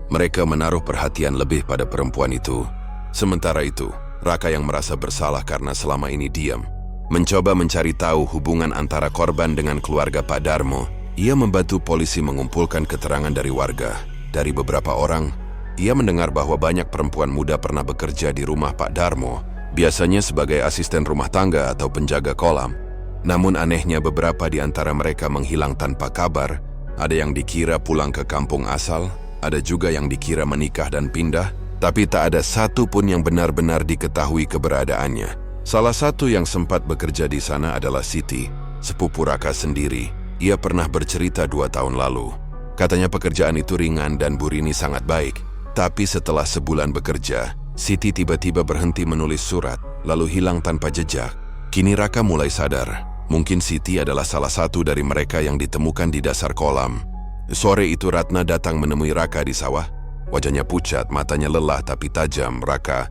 mereka menaruh perhatian lebih pada perempuan itu. Sementara itu, Raka yang merasa bersalah karena selama ini diam, mencoba mencari tahu hubungan antara korban dengan keluarga Pak Darmo. Ia membantu polisi mengumpulkan keterangan dari warga. Dari beberapa orang, ia mendengar bahwa banyak perempuan muda pernah bekerja di rumah Pak Darmo, biasanya sebagai asisten rumah tangga atau penjaga kolam. Namun anehnya beberapa di antara mereka menghilang tanpa kabar. Ada yang dikira pulang ke kampung asal, ada juga yang dikira menikah dan pindah, tapi tak ada satu pun yang benar-benar diketahui keberadaannya. Salah satu yang sempat bekerja di sana adalah Siti, sepupu Raka sendiri. Ia pernah bercerita 2 tahun lalu. Katanya pekerjaan itu ringan dan Bu Rini sangat baik. Tapi setelah sebulan bekerja, Siti tiba-tiba berhenti menulis surat, lalu hilang tanpa jejak. Kini Raka mulai sadar, mungkin Siti adalah salah satu dari mereka yang ditemukan di dasar kolam. Sore itu Ratna datang menemui Raka di sawah. Wajahnya pucat, matanya lelah tapi tajam. "Raka,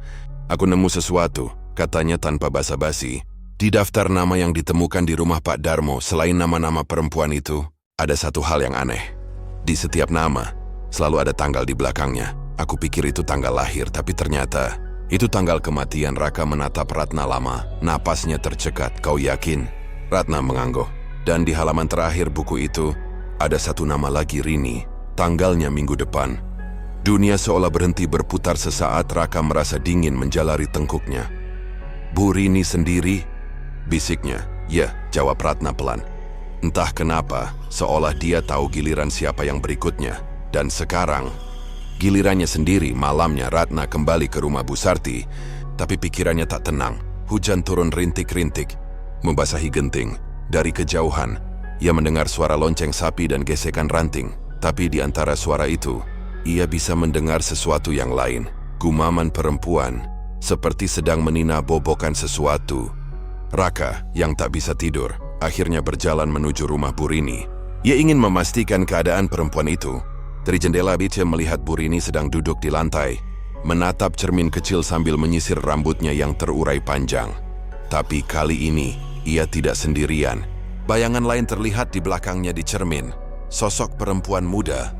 aku nemu sesuatu," katanya tanpa basa-basi. Di daftar nama yang ditemukan di rumah Pak Darmo, selain nama-nama perempuan itu, ada satu hal yang aneh. Di setiap nama, selalu ada tanggal di belakangnya. Aku pikir itu tanggal lahir, tapi ternyata itu tanggal kematian. Raka menatap Ratna lama, napasnya tercekat. "Kau yakin?" Ratna mengangguk. Dan di halaman terakhir buku itu, ada satu nama lagi, Rini. Tanggalnya minggu depan. Dunia seolah berhenti berputar sesaat. Raka merasa dingin menjalari tengkuknya. "Bu Rini sendiri?" bisiknya. "Ya," jawab Ratna pelan. Entah kenapa, seolah dia tahu giliran siapa yang berikutnya. Dan sekarang, gilirannya sendiri. Malamnya Ratna kembali ke rumah Bu Sarti, tapi pikirannya tak tenang. Hujan turun rintik-rintik, membasahi genting. Dari kejauhan, ia mendengar suara lonceng sapi dan gesekan ranting. Tapi di antara suara itu, ia bisa mendengar sesuatu yang lain. Gumaman perempuan seperti sedang menina-bobokan sesuatu. Raka, yang tak bisa tidur, akhirnya berjalan menuju rumah Burini. Ia ingin memastikan keadaan perempuan itu. Dari jendela dia melihat Burini sedang duduk di lantai, menatap cermin kecil sambil menyisir rambutnya yang terurai panjang. Tapi kali ini, ia tidak sendirian. Bayangan lain terlihat di belakangnya di cermin. Sosok perempuan muda,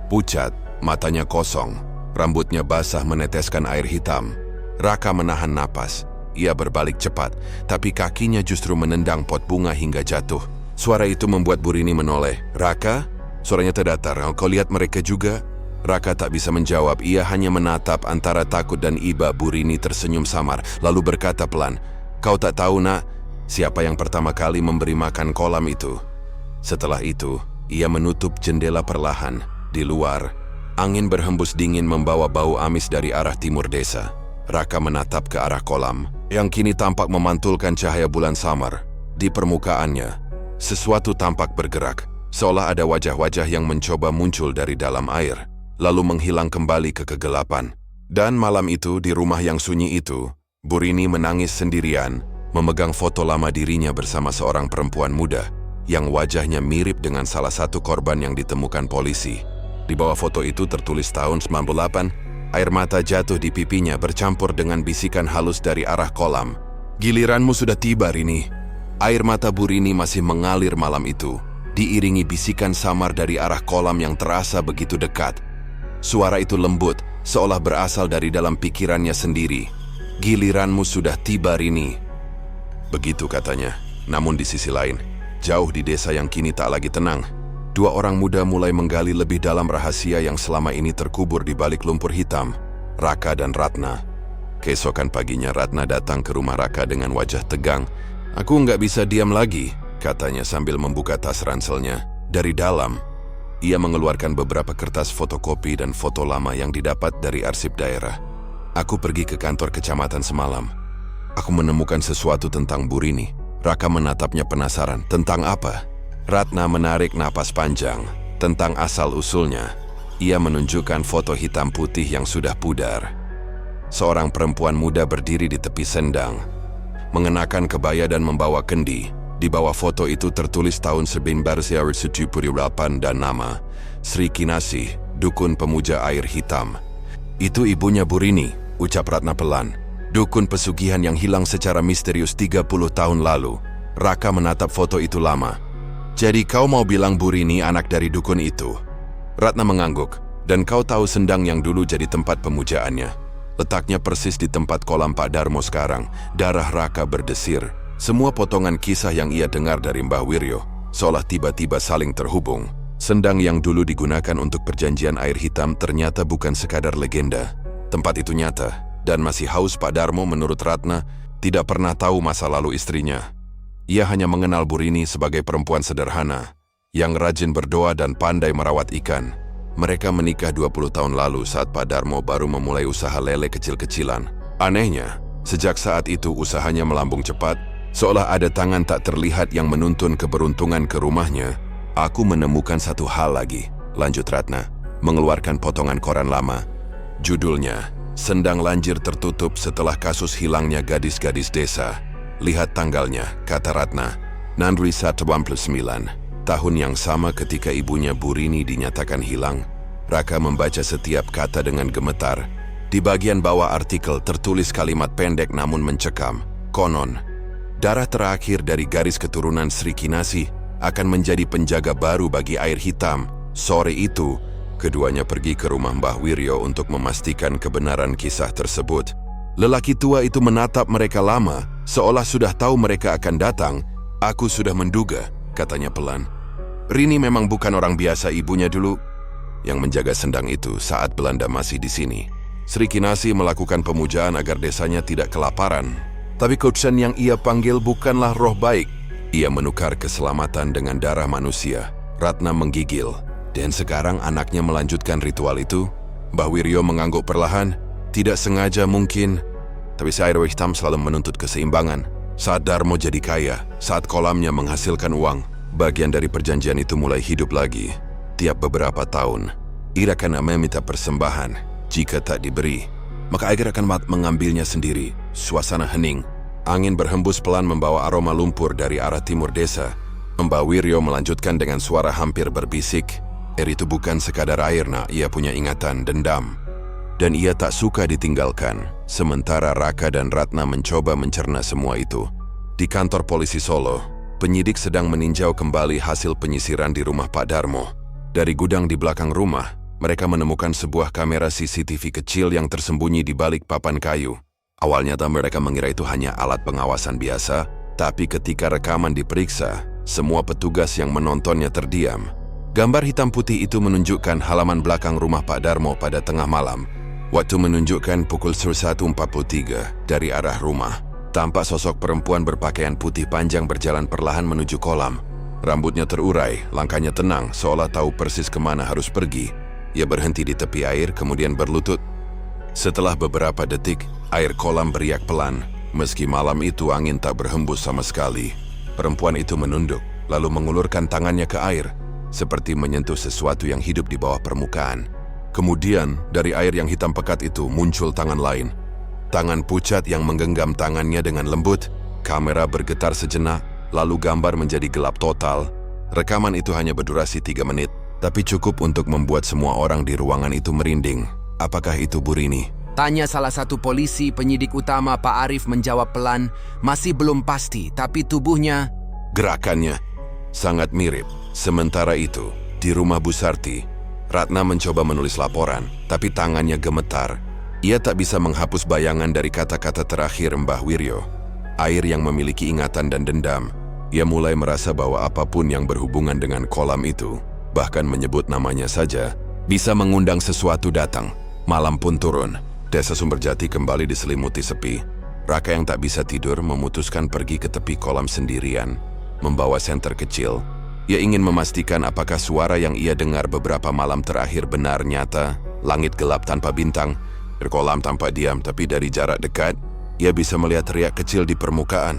pucat, matanya kosong, rambutnya basah meneteskan air hitam. Raka menahan napas. Ia berbalik cepat, tapi kakinya justru menendang pot bunga hingga jatuh. Suara itu membuat Burini menoleh. "Raka?" Suaranya terdatar. "Kau lihat mereka juga?" Raka tak bisa menjawab. Ia hanya menatap antara takut dan iba. Burini tersenyum samar, lalu berkata pelan, "Kau tak tahu, nak, siapa yang pertama kali memberi makan kolam itu?" Setelah itu, ia menutup jendela perlahan. Di luar, angin berhembus dingin membawa bau amis dari arah timur desa. Raka menatap ke arah kolam, yang kini tampak memantulkan cahaya bulan samar. Di permukaannya, sesuatu tampak bergerak, seolah ada wajah-wajah yang mencoba muncul dari dalam air, lalu menghilang kembali ke kegelapan. Dan malam itu, di rumah yang sunyi itu, Burini menangis sendirian, memegang foto lama dirinya bersama seorang perempuan muda, yang wajahnya mirip dengan salah satu korban yang ditemukan polisi. Di bawah foto itu tertulis tahun 98, air mata jatuh di pipinya bercampur dengan bisikan halus dari arah kolam. "Giliranmu sudah tiba, Rini." Air mata Burini masih mengalir malam itu, diiringi bisikan samar dari arah kolam yang terasa begitu dekat. Suara itu lembut, seolah berasal dari dalam pikirannya sendiri. "Giliranmu sudah tiba, Rini." Begitu katanya. Namun di sisi lain, jauh di desa yang kini tak lagi tenang, dua orang muda mulai menggali lebih dalam rahasia yang selama ini terkubur di balik lumpur hitam, Raka dan Ratna. Keesokan paginya Ratna datang ke rumah Raka dengan wajah tegang. "Aku nggak bisa diam lagi," katanya sambil membuka tas ranselnya. Dari dalam, ia mengeluarkan beberapa kertas fotokopi dan foto lama yang didapat dari arsip daerah. "Aku pergi ke kantor kecamatan semalam. Aku menemukan sesuatu tentang Burini." Raka menatapnya penasaran. "Tentang apa?" Ratna menarik napas panjang. "Tentang asal-usulnya." Ia menunjukkan foto hitam putih yang sudah pudar. Seorang perempuan muda berdiri di tepi sendang, mengenakan kebaya dan membawa kendi. Di bawah foto itu tertulis tahun 1978 dan nama, Sri Kinasih, dukun pemuja air hitam. "Itu ibunya Burini," ucap Ratna pelan. "Dukun pesugihan yang hilang secara misterius 30 tahun lalu." Raka menatap foto itu lama. "Jadi kau mau bilang Burini anak dari dukun itu?" Ratna mengangguk. "Dan kau tahu sendang yang dulu jadi tempat pemujaannya? Letaknya persis di tempat kolam Pak Darmo sekarang." Darah Raka berdesir. Semua potongan kisah yang ia dengar dari Mbah Wiryo seolah tiba-tiba saling terhubung. Sendang yang dulu digunakan untuk perjanjian air hitam ternyata bukan sekadar legenda. Tempat itu nyata, dan masih haus Pak Darmo menurut Ratna tidak pernah tahu masa lalu istrinya. Ia hanya mengenal Burini sebagai perempuan sederhana, yang rajin berdoa dan pandai merawat ikan. Mereka menikah 20 tahun lalu saat Pak Darmo baru memulai usaha lele kecil-kecilan. Anehnya, sejak saat itu usahanya melambung cepat, seolah ada tangan tak terlihat yang menuntun keberuntungan ke rumahnya. "Aku menemukan satu hal lagi," lanjut Ratna, mengeluarkan potongan koran lama. Judulnya, "Sendang Lanjir Tertutup Setelah Kasus Hilangnya Gadis-Gadis Desa." "Lihat tanggalnya," kata Ratna. 1989, tahun yang sama ketika ibunya Burini dinyatakan hilang. Raka membaca setiap kata dengan gemetar. Di bagian bawah artikel tertulis kalimat pendek namun mencekam. "Konon, darah terakhir dari garis keturunan Sri Kinasih akan menjadi penjaga baru bagi air hitam." Sore itu, keduanya pergi ke rumah Mbah Wiryo untuk memastikan kebenaran kisah tersebut. Lelaki tua itu menatap mereka lama, seolah sudah tahu mereka akan datang. "Aku sudah menduga," katanya pelan. "Rini memang bukan orang biasa." Ibunya dulu yang menjaga sendang itu saat Belanda masih di sini. Sri Kinasih melakukan pemujaan agar desanya tidak kelaparan. Tapi Kutsen yang ia panggil bukanlah roh baik. Ia menukar keselamatan dengan darah manusia. Ratna menggigil. "Dan sekarang anaknya melanjutkan ritual itu?" Mbah Wiryo mengangguk perlahan. "Tidak sengaja mungkin, tapi si air hitam selalu menuntut keseimbangan. Saat Darmo jadi kaya, saat kolamnya menghasilkan uang, bagian dari perjanjian itu mulai hidup lagi. Tiap beberapa tahun, ia akan meminta persembahan. Jika tak diberi, maka Aiger akan mengambilnya sendiri. Suasana hening. Angin berhembus pelan membawa aroma lumpur dari arah timur desa. Mbah Wiryo melanjutkan dengan suara hampir berbisik. Air itu bukan sekadar air, nak. Ia punya ingatan, dendam. Dan ia tak suka ditinggalkan. Sementara Raka dan Ratna mencoba mencerna semua itu. Di kantor polisi Solo, penyidik sedang meninjau kembali hasil penyisiran di rumah Pak Darmo. Dari gudang di belakang rumah, mereka menemukan sebuah kamera CCTV kecil yang tersembunyi di balik papan kayu. Awalnya mereka mengira itu hanya alat pengawasan biasa, tapi ketika rekaman diperiksa, semua petugas yang menontonnya terdiam. Gambar hitam putih itu menunjukkan halaman belakang rumah Pak Darmo pada tengah malam. Waktu menunjukkan pukul 1.43 dari arah rumah. Tampak sosok perempuan berpakaian putih panjang berjalan perlahan menuju kolam. Rambutnya terurai, langkahnya tenang, seolah tahu persis kemana harus pergi. Ia berhenti di tepi air, kemudian berlutut. Setelah beberapa detik, air kolam beriak pelan. Meski malam itu angin tak berhembus sama sekali. Perempuan itu menunduk, lalu mengulurkan tangannya ke air, seperti menyentuh sesuatu yang hidup di bawah permukaan. Kemudian, dari air yang hitam pekat itu muncul tangan lain. Tangan pucat yang menggenggam tangannya dengan lembut. Kamera bergetar sejenak, lalu gambar menjadi gelap total. Rekaman itu hanya berdurasi 3 menit, tapi cukup untuk membuat semua orang di ruangan itu merinding. Apakah itu Burini? Tanya salah satu polisi. Penyidik utama Pak Arif menjawab pelan, masih belum pasti, tapi tubuhnya... Gerakannya sangat mirip. Sementara itu, di rumah Bu Sarti, Ratna mencoba menulis laporan, tapi tangannya gemetar. Ia tak bisa menghapus bayangan dari kata-kata terakhir Mbah Wiryo. Air yang memiliki ingatan dan dendam. Ia mulai merasa bahwa apapun yang berhubungan dengan kolam itu, bahkan menyebut namanya saja, bisa mengundang sesuatu datang. Malam pun turun. Desa Sumberjati kembali diselimuti sepi. Raka yang tak bisa tidur memutuskan pergi ke tepi kolam sendirian, membawa senter kecil. Ia ingin memastikan apakah suara yang ia dengar beberapa malam terakhir benar nyata. Langit gelap tanpa bintang, kolam tampak diam, tapi dari jarak dekat, ia bisa melihat riak kecil di permukaan.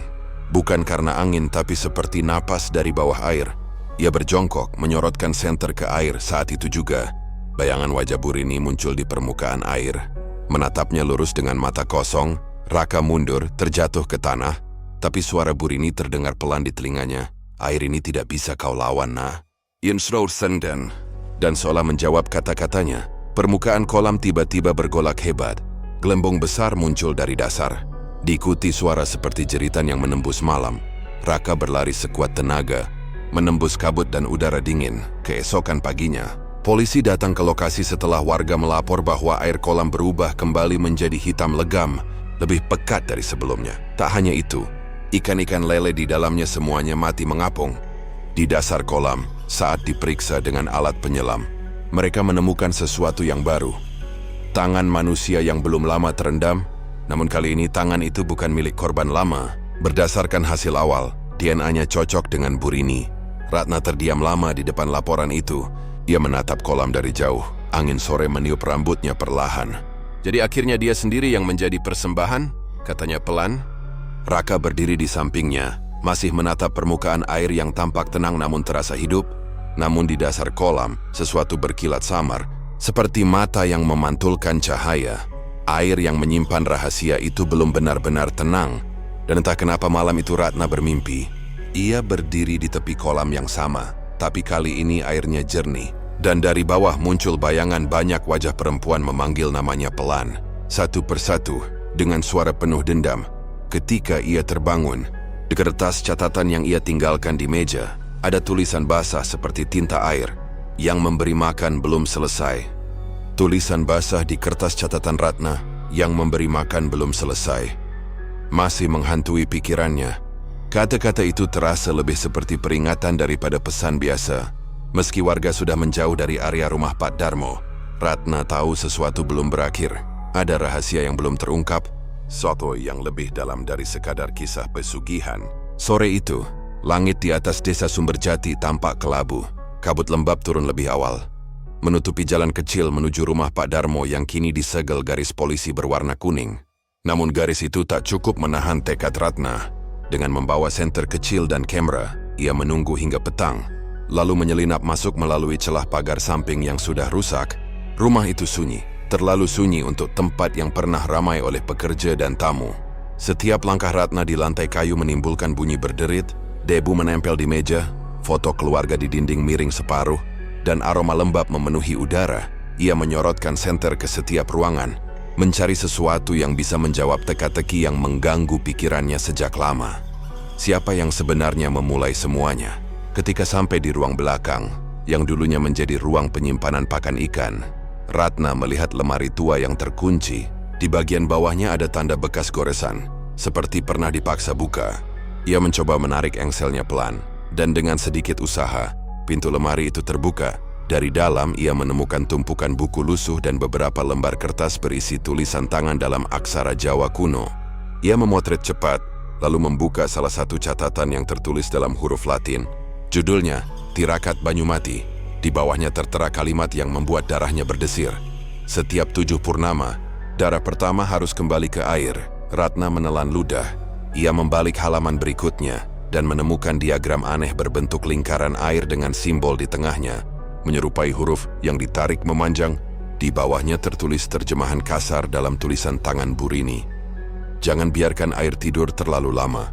Bukan karena angin, tapi seperti napas dari bawah air. Ia berjongkok, menyorotkan senter ke air. Saat itu juga, bayangan wajah Burini muncul di permukaan air. Menatapnya lurus dengan mata kosong. Raka mundur, terjatuh ke tanah, tapi suara Burini terdengar pelan di telinganya. Air ini tidak bisa kau lawan, nah. Insrow senden. Dan seolah menjawab kata-katanya, permukaan kolam tiba-tiba bergolak hebat. Gelembung besar muncul dari dasar. Diikuti suara seperti jeritan yang menembus malam. Raka berlari sekuat tenaga, menembus kabut dan udara dingin. Keesokan paginya, polisi datang ke lokasi setelah warga melapor bahwa air kolam berubah kembali menjadi hitam legam, lebih pekat dari sebelumnya. Tak hanya itu, ikan-ikan lele di dalamnya semuanya mati mengapung. Di dasar kolam, saat diperiksa dengan alat penyelam, mereka menemukan sesuatu yang baru. Tangan manusia yang belum lama terendam, namun kali ini tangan itu bukan milik korban lama. Berdasarkan hasil awal, DNA-nya cocok dengan Burini. Ratna terdiam lama di depan laporan itu. Dia menatap kolam dari jauh. Angin sore meniup rambutnya perlahan. Jadi akhirnya dia sendiri yang menjadi persembahan? Katanya pelan. Raka berdiri di sampingnya, masih menatap permukaan air yang tampak tenang namun terasa hidup. Namun di dasar kolam, sesuatu berkilat samar, seperti mata yang memantulkan cahaya. Air yang menyimpan rahasia itu belum benar-benar tenang. Dan entah kenapa malam itu Ratna bermimpi. Ia berdiri di tepi kolam yang sama, tapi kali ini airnya jernih. Dan dari bawah muncul bayangan banyak wajah perempuan memanggil namanya pelan. Satu persatu, dengan suara penuh dendam. Ketika ia terbangun, di kertas catatan yang ia tinggalkan di meja, ada tulisan basah seperti tinta air. Yang memberi makan belum selesai. Tulisan basah di kertas catatan Ratna, yang memberi makan belum selesai. Masih menghantui pikirannya. Kata-kata itu terasa lebih seperti peringatan daripada pesan biasa. Meski warga sudah menjauh dari area rumah Pak Darmo, Ratna tahu sesuatu belum berakhir. Ada rahasia yang belum terungkap, sesuatu yang lebih dalam dari sekadar kisah pesugihan. Sore itu, langit di atas desa Sumberjati tampak kelabu. Kabut lembab turun lebih awal, menutupi jalan kecil menuju rumah Pak Darmo yang kini disegel garis polisi berwarna kuning. Namun garis itu tak cukup menahan tekad Ratna. Dengan membawa senter kecil dan kamera, ia menunggu hingga petang, lalu menyelinap masuk melalui celah pagar samping yang sudah rusak. Rumah itu sunyi, terlalu sunyi untuk tempat yang pernah ramai oleh pekerja dan tamu. Setiap langkah Ratna di lantai kayu menimbulkan bunyi berderit, debu menempel di meja, foto keluarga di dinding miring separuh, dan aroma lembab memenuhi udara. Ia menyorotkan senter ke setiap ruangan, mencari sesuatu yang bisa menjawab teka-teki yang mengganggu pikirannya sejak lama. Siapa yang sebenarnya memulai semuanya? Ketika sampai di ruang belakang, yang dulunya menjadi ruang penyimpanan pakan ikan, Ratna melihat lemari tua yang terkunci. Di bagian bawahnya ada tanda bekas goresan, seperti pernah dipaksa buka. Ia mencoba menarik engselnya pelan, dan dengan sedikit usaha, pintu lemari itu terbuka. Dari dalam, ia menemukan tumpukan buku lusuh dan beberapa lembar kertas berisi tulisan tangan dalam aksara Jawa kuno. Ia memotret cepat, lalu membuka salah satu catatan yang tertulis dalam huruf Latin. Judulnya, Tirakat Banyumati. Di bawahnya tertera kalimat yang membuat darahnya berdesir. Setiap 7 purnama, darah pertama harus kembali ke air. Ratna menelan ludah. Ia membalik halaman berikutnya dan menemukan diagram aneh berbentuk lingkaran air dengan simbol di tengahnya, menyerupai huruf yang ditarik memanjang. Di bawahnya tertulis terjemahan kasar dalam tulisan tangan Burini. Jangan biarkan air tidur terlalu lama,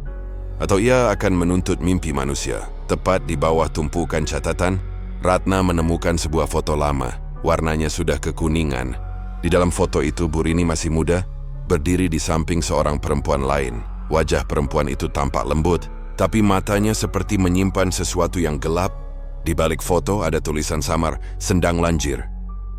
atau ia akan menuntut mimpi manusia. Tepat di bawah tumpukan catatan, Ratna menemukan sebuah foto lama. Warnanya sudah kekuningan. Di dalam foto itu Burini masih muda, berdiri di samping seorang perempuan lain. Wajah perempuan itu tampak lembut, tapi matanya seperti menyimpan sesuatu yang gelap. Di balik foto ada tulisan samar, Sendang Lanjir.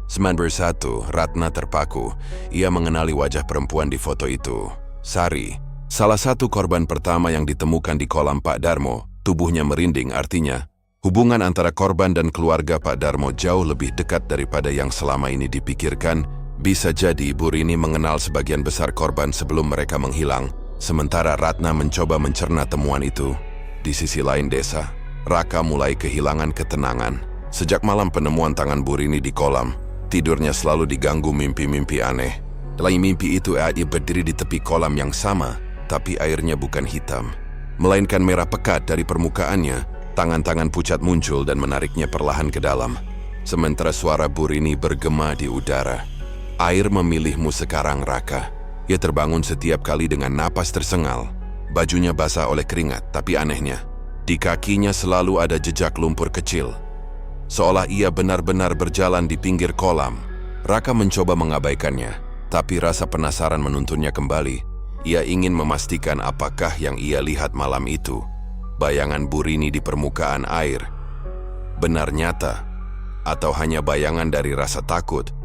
91, Ratna terpaku. Ia mengenali wajah perempuan di foto itu. Sari, salah satu korban pertama yang ditemukan di kolam Pak Darmo. Tubuhnya merinding, artinya hubungan antara korban dan keluarga Pak Darmo jauh lebih dekat daripada yang selama ini dipikirkan. Bisa jadi Burini mengenal sebagian besar korban sebelum mereka menghilang, sementara Ratna mencoba mencerna temuan itu. Di sisi lain desa, Raka mulai kehilangan ketenangan. Sejak malam penemuan tangan Burini di kolam, tidurnya selalu diganggu mimpi-mimpi aneh. Dalam mimpi itu ia berdiri di tepi kolam yang sama, tapi airnya bukan hitam, melainkan merah pekat. Dari permukaannya, tangan-tangan pucat muncul dan menariknya perlahan ke dalam. Sementara suara Burini bergema di udara. Air memilihmu sekarang, Raka. Ia terbangun setiap kali dengan napas tersengal. Bajunya basah oleh keringat, tapi anehnya, di kakinya selalu ada jejak lumpur kecil. Seolah ia benar-benar berjalan di pinggir kolam. Raka mencoba mengabaikannya, tapi rasa penasaran menuntunnya kembali. Ia ingin memastikan apakah yang ia lihat malam itu, bayangan Burini di permukaan air, benar nyata, atau hanya bayangan dari rasa takut.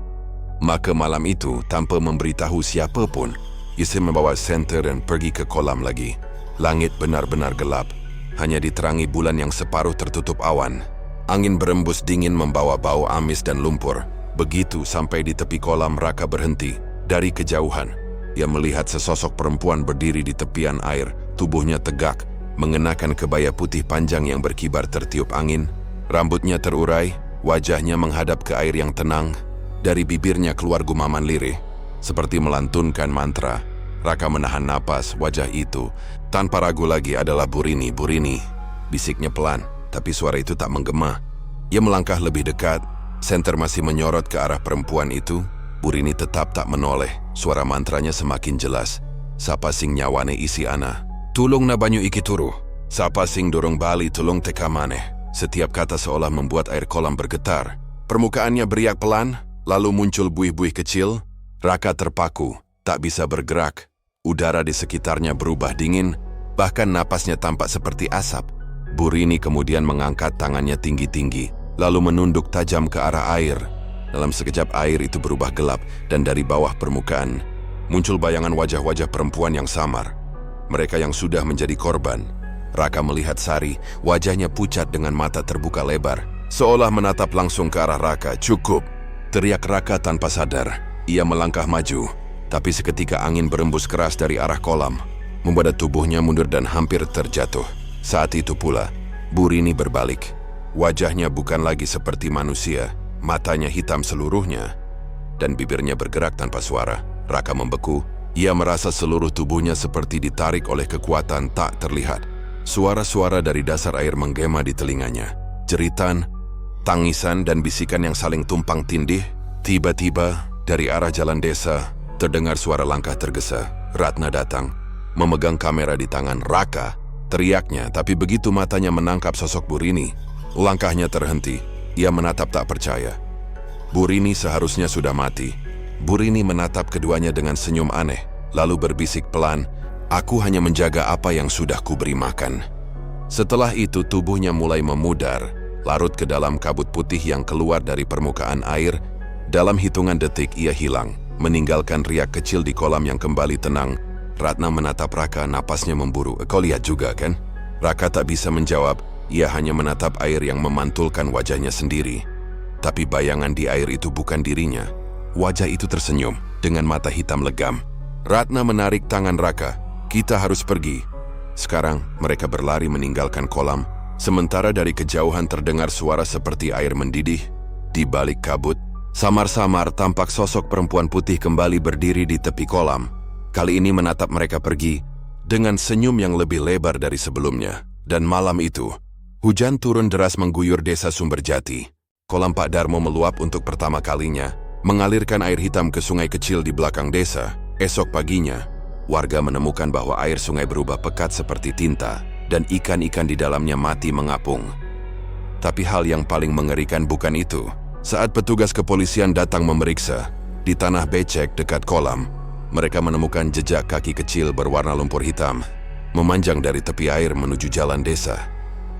Maka malam itu, tanpa memberitahu siapapun, ia membawa senter dan pergi ke kolam lagi. Langit benar-benar gelap, hanya diterangi bulan yang separuh tertutup awan. Angin berembus dingin membawa bau amis dan lumpur. Begitu sampai di tepi kolam, Raka berhenti. Dari kejauhan, ia melihat sesosok perempuan berdiri di tepian air. Tubuhnya tegak, mengenakan kebaya putih panjang yang berkibar tertiup angin. Rambutnya terurai, wajahnya menghadap ke air yang tenang. Dari bibirnya keluar gumaman lirih, seperti melantunkan mantra. Raka menahan napas. Wajah itu, tanpa ragu lagi, adalah Burini. Burini, bisiknya pelan, tapi suara itu tak menggema. Ia melangkah lebih dekat. Senter masih menyorot ke arah perempuan itu. Burini tetap tak menoleh. Suara mantranya semakin jelas. Sapa sing nyawane isi ana, tulung na banyu iki turu. Sapa sing dorong bali tulung teka maneh. Setiap kata seolah membuat air kolam bergetar. Permukaannya beriak pelan, lalu muncul buih-buih kecil. Raka terpaku, tak bisa bergerak. Udara di sekitarnya berubah dingin, bahkan napasnya tampak seperti asap. Burini kemudian mengangkat tangannya tinggi-tinggi, lalu menunduk tajam ke arah air. Dalam sekejap air itu berubah gelap, dan dari bawah permukaan muncul bayangan wajah-wajah perempuan yang samar. Mereka yang sudah menjadi korban. Raka melihat Sari, wajahnya pucat dengan mata terbuka lebar, seolah menatap langsung ke arah Raka. "Cukup!" teriak Raka tanpa sadar. Ia melangkah maju, tapi seketika angin berembus keras dari arah kolam, membuat tubuhnya mundur dan hampir terjatuh. Saat itu pula, Burini berbalik. Wajahnya bukan lagi seperti manusia, matanya hitam seluruhnya, dan bibirnya bergerak tanpa suara. Raka membeku. Ia merasa seluruh tubuhnya seperti ditarik oleh kekuatan tak terlihat. Suara-suara dari dasar air menggema di telinganya. Jeritan, tangisan, dan bisikan yang saling tumpang tindih. Tiba-tiba, Dari arah jalan desa, terdengar suara langkah tergesa. Ratna datang, memegang kamera di tangan. "Raka!" teriaknya, tapi begitu matanya menangkap sosok Burini, langkahnya terhenti. Ia menatap tak percaya. Burini seharusnya sudah mati. Burini menatap keduanya dengan senyum aneh, lalu berbisik pelan, "Aku hanya menjaga apa yang sudah kuberi makan." Setelah itu tubuhnya mulai memudar, larut ke dalam kabut putih yang keluar dari permukaan air. Dalam hitungan detik ia hilang, meninggalkan riak kecil di kolam yang kembali tenang. Ratna menatap Raka, napasnya memburu. "Kau lihat juga kan?" Raka tak bisa menjawab, ia hanya menatap air yang memantulkan wajahnya sendiri. Tapi bayangan di air itu bukan dirinya. Wajah itu tersenyum dengan mata hitam legam. Ratna menarik tangan Raka. "Kita harus pergi." Sekarang mereka berlari meninggalkan kolam. Sementara dari kejauhan terdengar suara seperti air mendidih. Di balik kabut, samar-samar tampak sosok perempuan putih kembali berdiri di tepi kolam. Kali ini menatap mereka pergi dengan senyum yang lebih lebar dari sebelumnya. Dan malam itu, hujan turun deras mengguyur desa Sumberjati. Kolam Pak Darmo meluap untuk pertama kalinya, mengalirkan air hitam ke sungai kecil di belakang desa. Esok paginya, warga menemukan bahwa air sungai berubah pekat seperti tinta, dan ikan-ikan di dalamnya mati mengapung. Tapi hal yang paling mengerikan bukan itu. Saat petugas kepolisian datang memeriksa, di tanah becek dekat kolam, mereka menemukan jejak kaki kecil berwarna lumpur hitam, memanjang dari tepi air menuju jalan desa,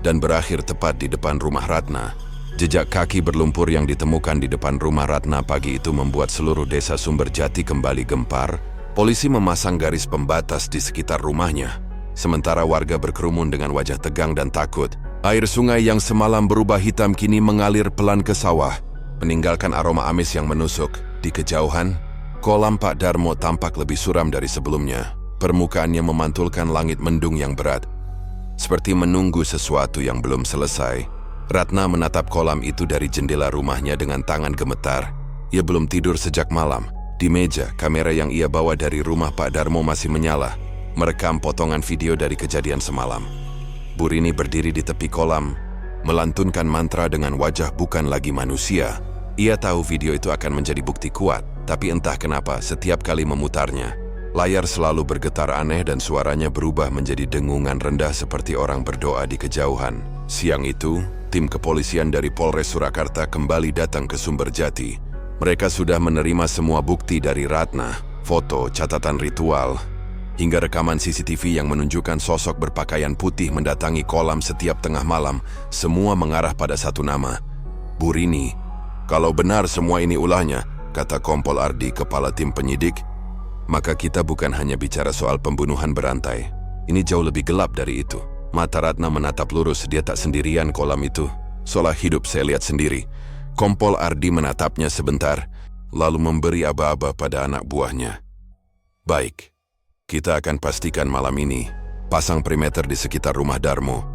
dan berakhir tepat di depan rumah Ratna. Jejak kaki berlumpur yang ditemukan di depan rumah Ratna pagi itu membuat seluruh desa Sumberjati kembali gempar. Polisi memasang garis pembatas di sekitar rumahnya, sementara warga berkerumun dengan wajah tegang dan takut. Air sungai yang semalam berubah hitam kini mengalir pelan ke sawah, meninggalkan aroma amis yang menusuk. Di kejauhan, kolam Pak Darmo tampak lebih suram dari sebelumnya. Permukaannya memantulkan langit mendung yang berat. Seperti menunggu sesuatu yang belum selesai, Ratna menatap kolam itu dari jendela rumahnya dengan tangan gemetar. Ia belum tidur sejak malam. Di meja, kamera yang ia bawa dari rumah Pak Darmo masih menyala, merekam potongan video dari kejadian semalam. Burini berdiri di tepi kolam, melantunkan mantra dengan wajah bukan lagi manusia. Ia tahu video itu akan menjadi bukti kuat, tapi entah kenapa setiap kali memutarnya, layar selalu bergetar aneh dan suaranya berubah menjadi dengungan rendah seperti orang berdoa di kejauhan. Siang itu, tim kepolisian dari Polres Surakarta kembali datang ke Sumberjati. Mereka sudah menerima semua bukti dari Ratna, foto, catatan ritual, hingga rekaman CCTV yang menunjukkan sosok berpakaian putih mendatangi kolam setiap tengah malam. Semua mengarah pada satu nama, Burini. "Kalau benar semua ini ulahnya," kata Kompol Ardi, kepala tim penyidik, "maka kita bukan hanya bicara soal pembunuhan berantai. Ini jauh lebih gelap dari itu." Mata Ratna menatap lurus, dia tak sendirian kolam itu. "Seolah hidup saya lihat sendiri." Kompol Ardi menatapnya sebentar, lalu memberi aba-aba pada anak buahnya. "Baik, kita akan pastikan malam ini, pasang perimeter di sekitar rumah Darmo.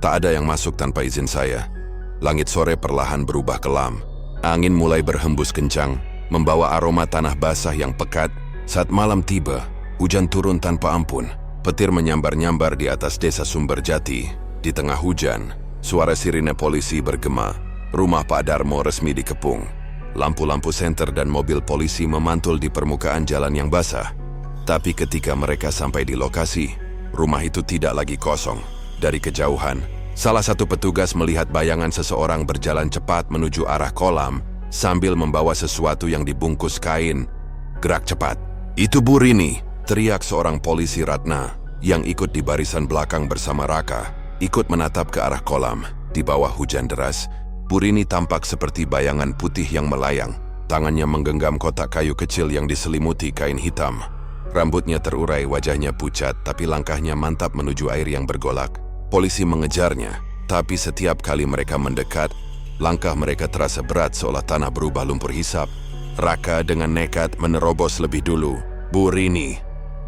Tak ada yang masuk tanpa izin saya." Langit sore perlahan berubah kelam. Angin mulai berhembus kencang, membawa aroma tanah basah yang pekat. Saat malam tiba, hujan turun tanpa ampun. Petir menyambar-nyambar di atas desa Sumberjati. Di tengah hujan, suara sirine polisi bergema. Rumah Pak Darmo resmi dikepung. Lampu-lampu senter dan mobil polisi memantul di permukaan jalan yang basah. Tapi ketika mereka sampai di lokasi, rumah itu tidak lagi kosong. Dari kejauhan, salah satu petugas melihat bayangan seseorang berjalan cepat menuju arah kolam sambil membawa sesuatu yang dibungkus kain. "Gerak cepat." "Itu Burini!" teriak seorang polisi. Ratna, yang ikut di barisan belakang bersama Raka, ikut menatap ke arah kolam. Di bawah hujan deras, Burini tampak seperti bayangan putih yang melayang. Tangannya menggenggam kotak kayu kecil yang diselimuti kain hitam. Rambutnya terurai, wajahnya pucat, tapi langkahnya mantap menuju air yang bergolak. Polisi mengejarnya, tapi setiap kali mereka mendekat, langkah mereka terasa berat seolah tanah berubah lumpur hisap. Raka dengan nekat menerobos lebih dulu. "Burini,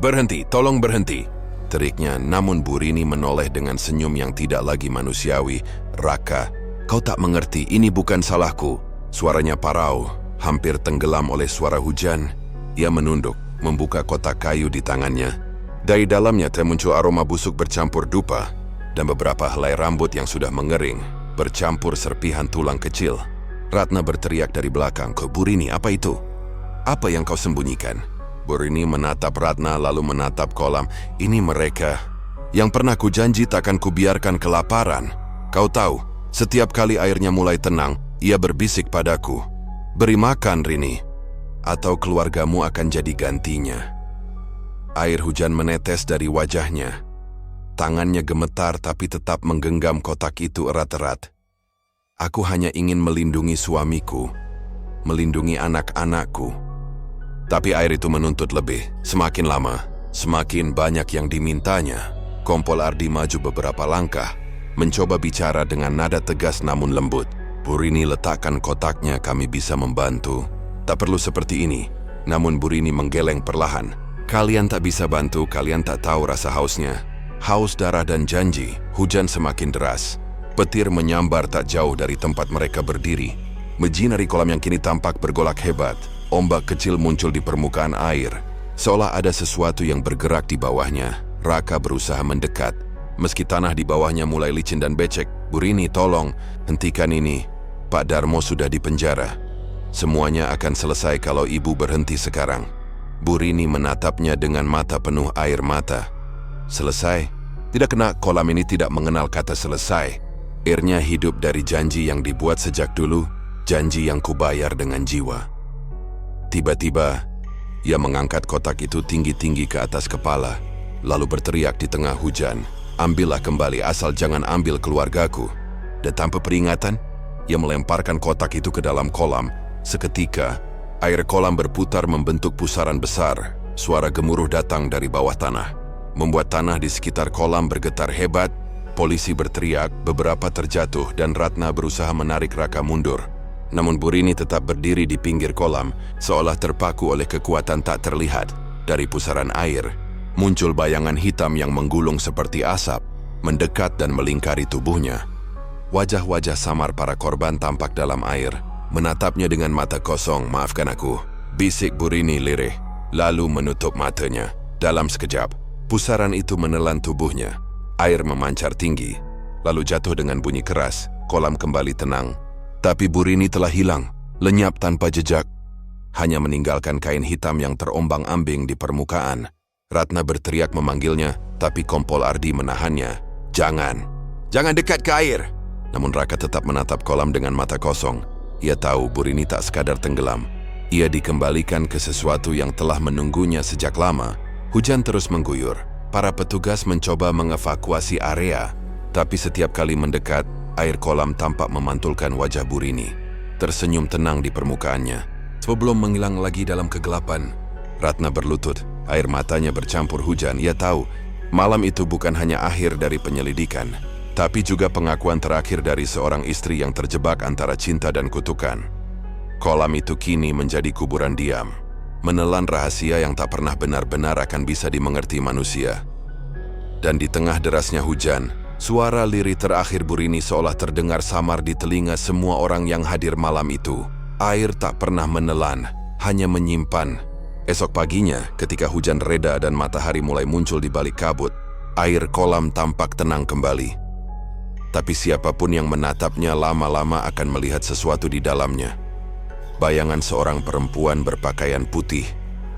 berhenti, tolong berhenti!" teriknya, namun Burini menoleh dengan senyum yang tidak lagi manusiawi. "Raka, kau tak mengerti, ini bukan salahku." Suaranya parau, hampir tenggelam oleh suara hujan. Ia menunduk, membuka kotak kayu di tangannya. Dari dalamnya termuncul aroma busuk bercampur dupa, dan beberapa helai rambut yang sudah mengering, bercampur serpihan tulang kecil. Ratna berteriak dari belakang, "Ke Burini, apa itu?" Apa yang kau sembunyikan? Burini menatap Ratna lalu menatap kolam. Ini mereka yang pernah kujanji takkan kubiarkan kelaparan. Kau tahu, setiap kali airnya mulai tenang, ia berbisik padaku, "Beri makan, Rini, atau keluargamu akan jadi gantinya." Air hujan menetes dari wajahnya. Tangannya gemetar tapi tetap menggenggam kotak itu erat-erat. Aku hanya ingin melindungi suamiku, melindungi anak-anakku. Tapi air itu menuntut lebih. Semakin lama, semakin banyak yang dimintanya. Kompol Ardi maju beberapa langkah, mencoba bicara dengan nada tegas namun lembut. "Burini, letakkan kotaknya, kami bisa membantu. Tak perlu seperti ini." Namun Burini menggeleng perlahan. "Kalian tak bisa bantu, kalian tak tahu rasa hausnya. Haus darah dan janji." Hujan semakin deras. Petir menyambar tak jauh dari tempat mereka berdiri. Menjinari kolam yang kini tampak bergolak hebat. Ombak kecil muncul di permukaan air. Seolah ada sesuatu yang bergerak di bawahnya. Raka berusaha mendekat. Meski tanah di bawahnya mulai licin dan becek. "Burini, tolong, hentikan ini. Pak Darmo sudah dipenjara. Semuanya akan selesai kalau ibu berhenti sekarang." Burini menatapnya dengan mata penuh air mata. "Selesai? Tidak kena, kolam ini tidak mengenal kata selesai. Airnya hidup dari janji yang dibuat sejak dulu, janji yang kubayar dengan jiwa." Tiba-tiba, ia mengangkat kotak itu tinggi-tinggi ke atas kepala, lalu berteriak di tengah hujan, "Ambillah kembali, asal jangan ambil keluargaku." Dan tanpa peringatan, ia melemparkan kotak itu ke dalam kolam. Seketika, air kolam berputar membentuk pusaran besar. Suara gemuruh datang dari bawah tanah, membuat tanah di sekitar kolam bergetar hebat. Polisi berteriak, beberapa terjatuh dan Ratna berusaha menarik Raka mundur. Namun Burini tetap berdiri di pinggir kolam, seolah terpaku oleh kekuatan tak terlihat. Dari pusaran air, muncul bayangan hitam yang menggulung seperti asap, mendekat dan melingkari tubuhnya. Wajah-wajah samar para korban tampak dalam air, menatapnya dengan mata kosong. "Maafkan aku," bisik Burini lirih, lalu menutup matanya. Dalam sekejap, pusaran itu menelan tubuhnya. Air memancar tinggi, lalu jatuh dengan bunyi keras. Kolam kembali tenang. Tapi Burini telah hilang, lenyap tanpa jejak. Hanya meninggalkan kain hitam yang terombang-ambing di permukaan. Ratna berteriak memanggilnya, tapi Kompol Ardi menahannya. Jangan dekat ke air." Namun Raka tetap menatap kolam dengan mata kosong. Ia tahu Burini tak sekadar tenggelam. Ia dikembalikan ke sesuatu yang telah menunggunya sejak lama. Hujan terus mengguyur. Para petugas mencoba mengevakuasi area, tapi setiap kali mendekat, air kolam tampak memantulkan wajah Burini, tersenyum tenang di permukaannya. Sebelum menghilang lagi dalam kegelapan, Ratna berlutut, air matanya bercampur hujan. Ia tahu, malam itu bukan hanya akhir dari penyelidikan, tapi juga pengakuan terakhir dari seorang istri yang terjebak antara cinta dan kutukan. Kolam itu kini menjadi kuburan diam, menelan rahasia yang tak pernah benar-benar akan bisa dimengerti manusia. Dan di tengah derasnya hujan, suara lirih terakhir Burini seolah terdengar samar di telinga semua orang yang hadir malam itu. Air tak pernah menelan, hanya menyimpan. Esok paginya, ketika hujan reda dan matahari mulai muncul di balik kabut, air kolam tampak tenang kembali. Tapi siapapun yang menatapnya lama-lama akan melihat sesuatu di dalamnya. Bayangan seorang perempuan berpakaian putih,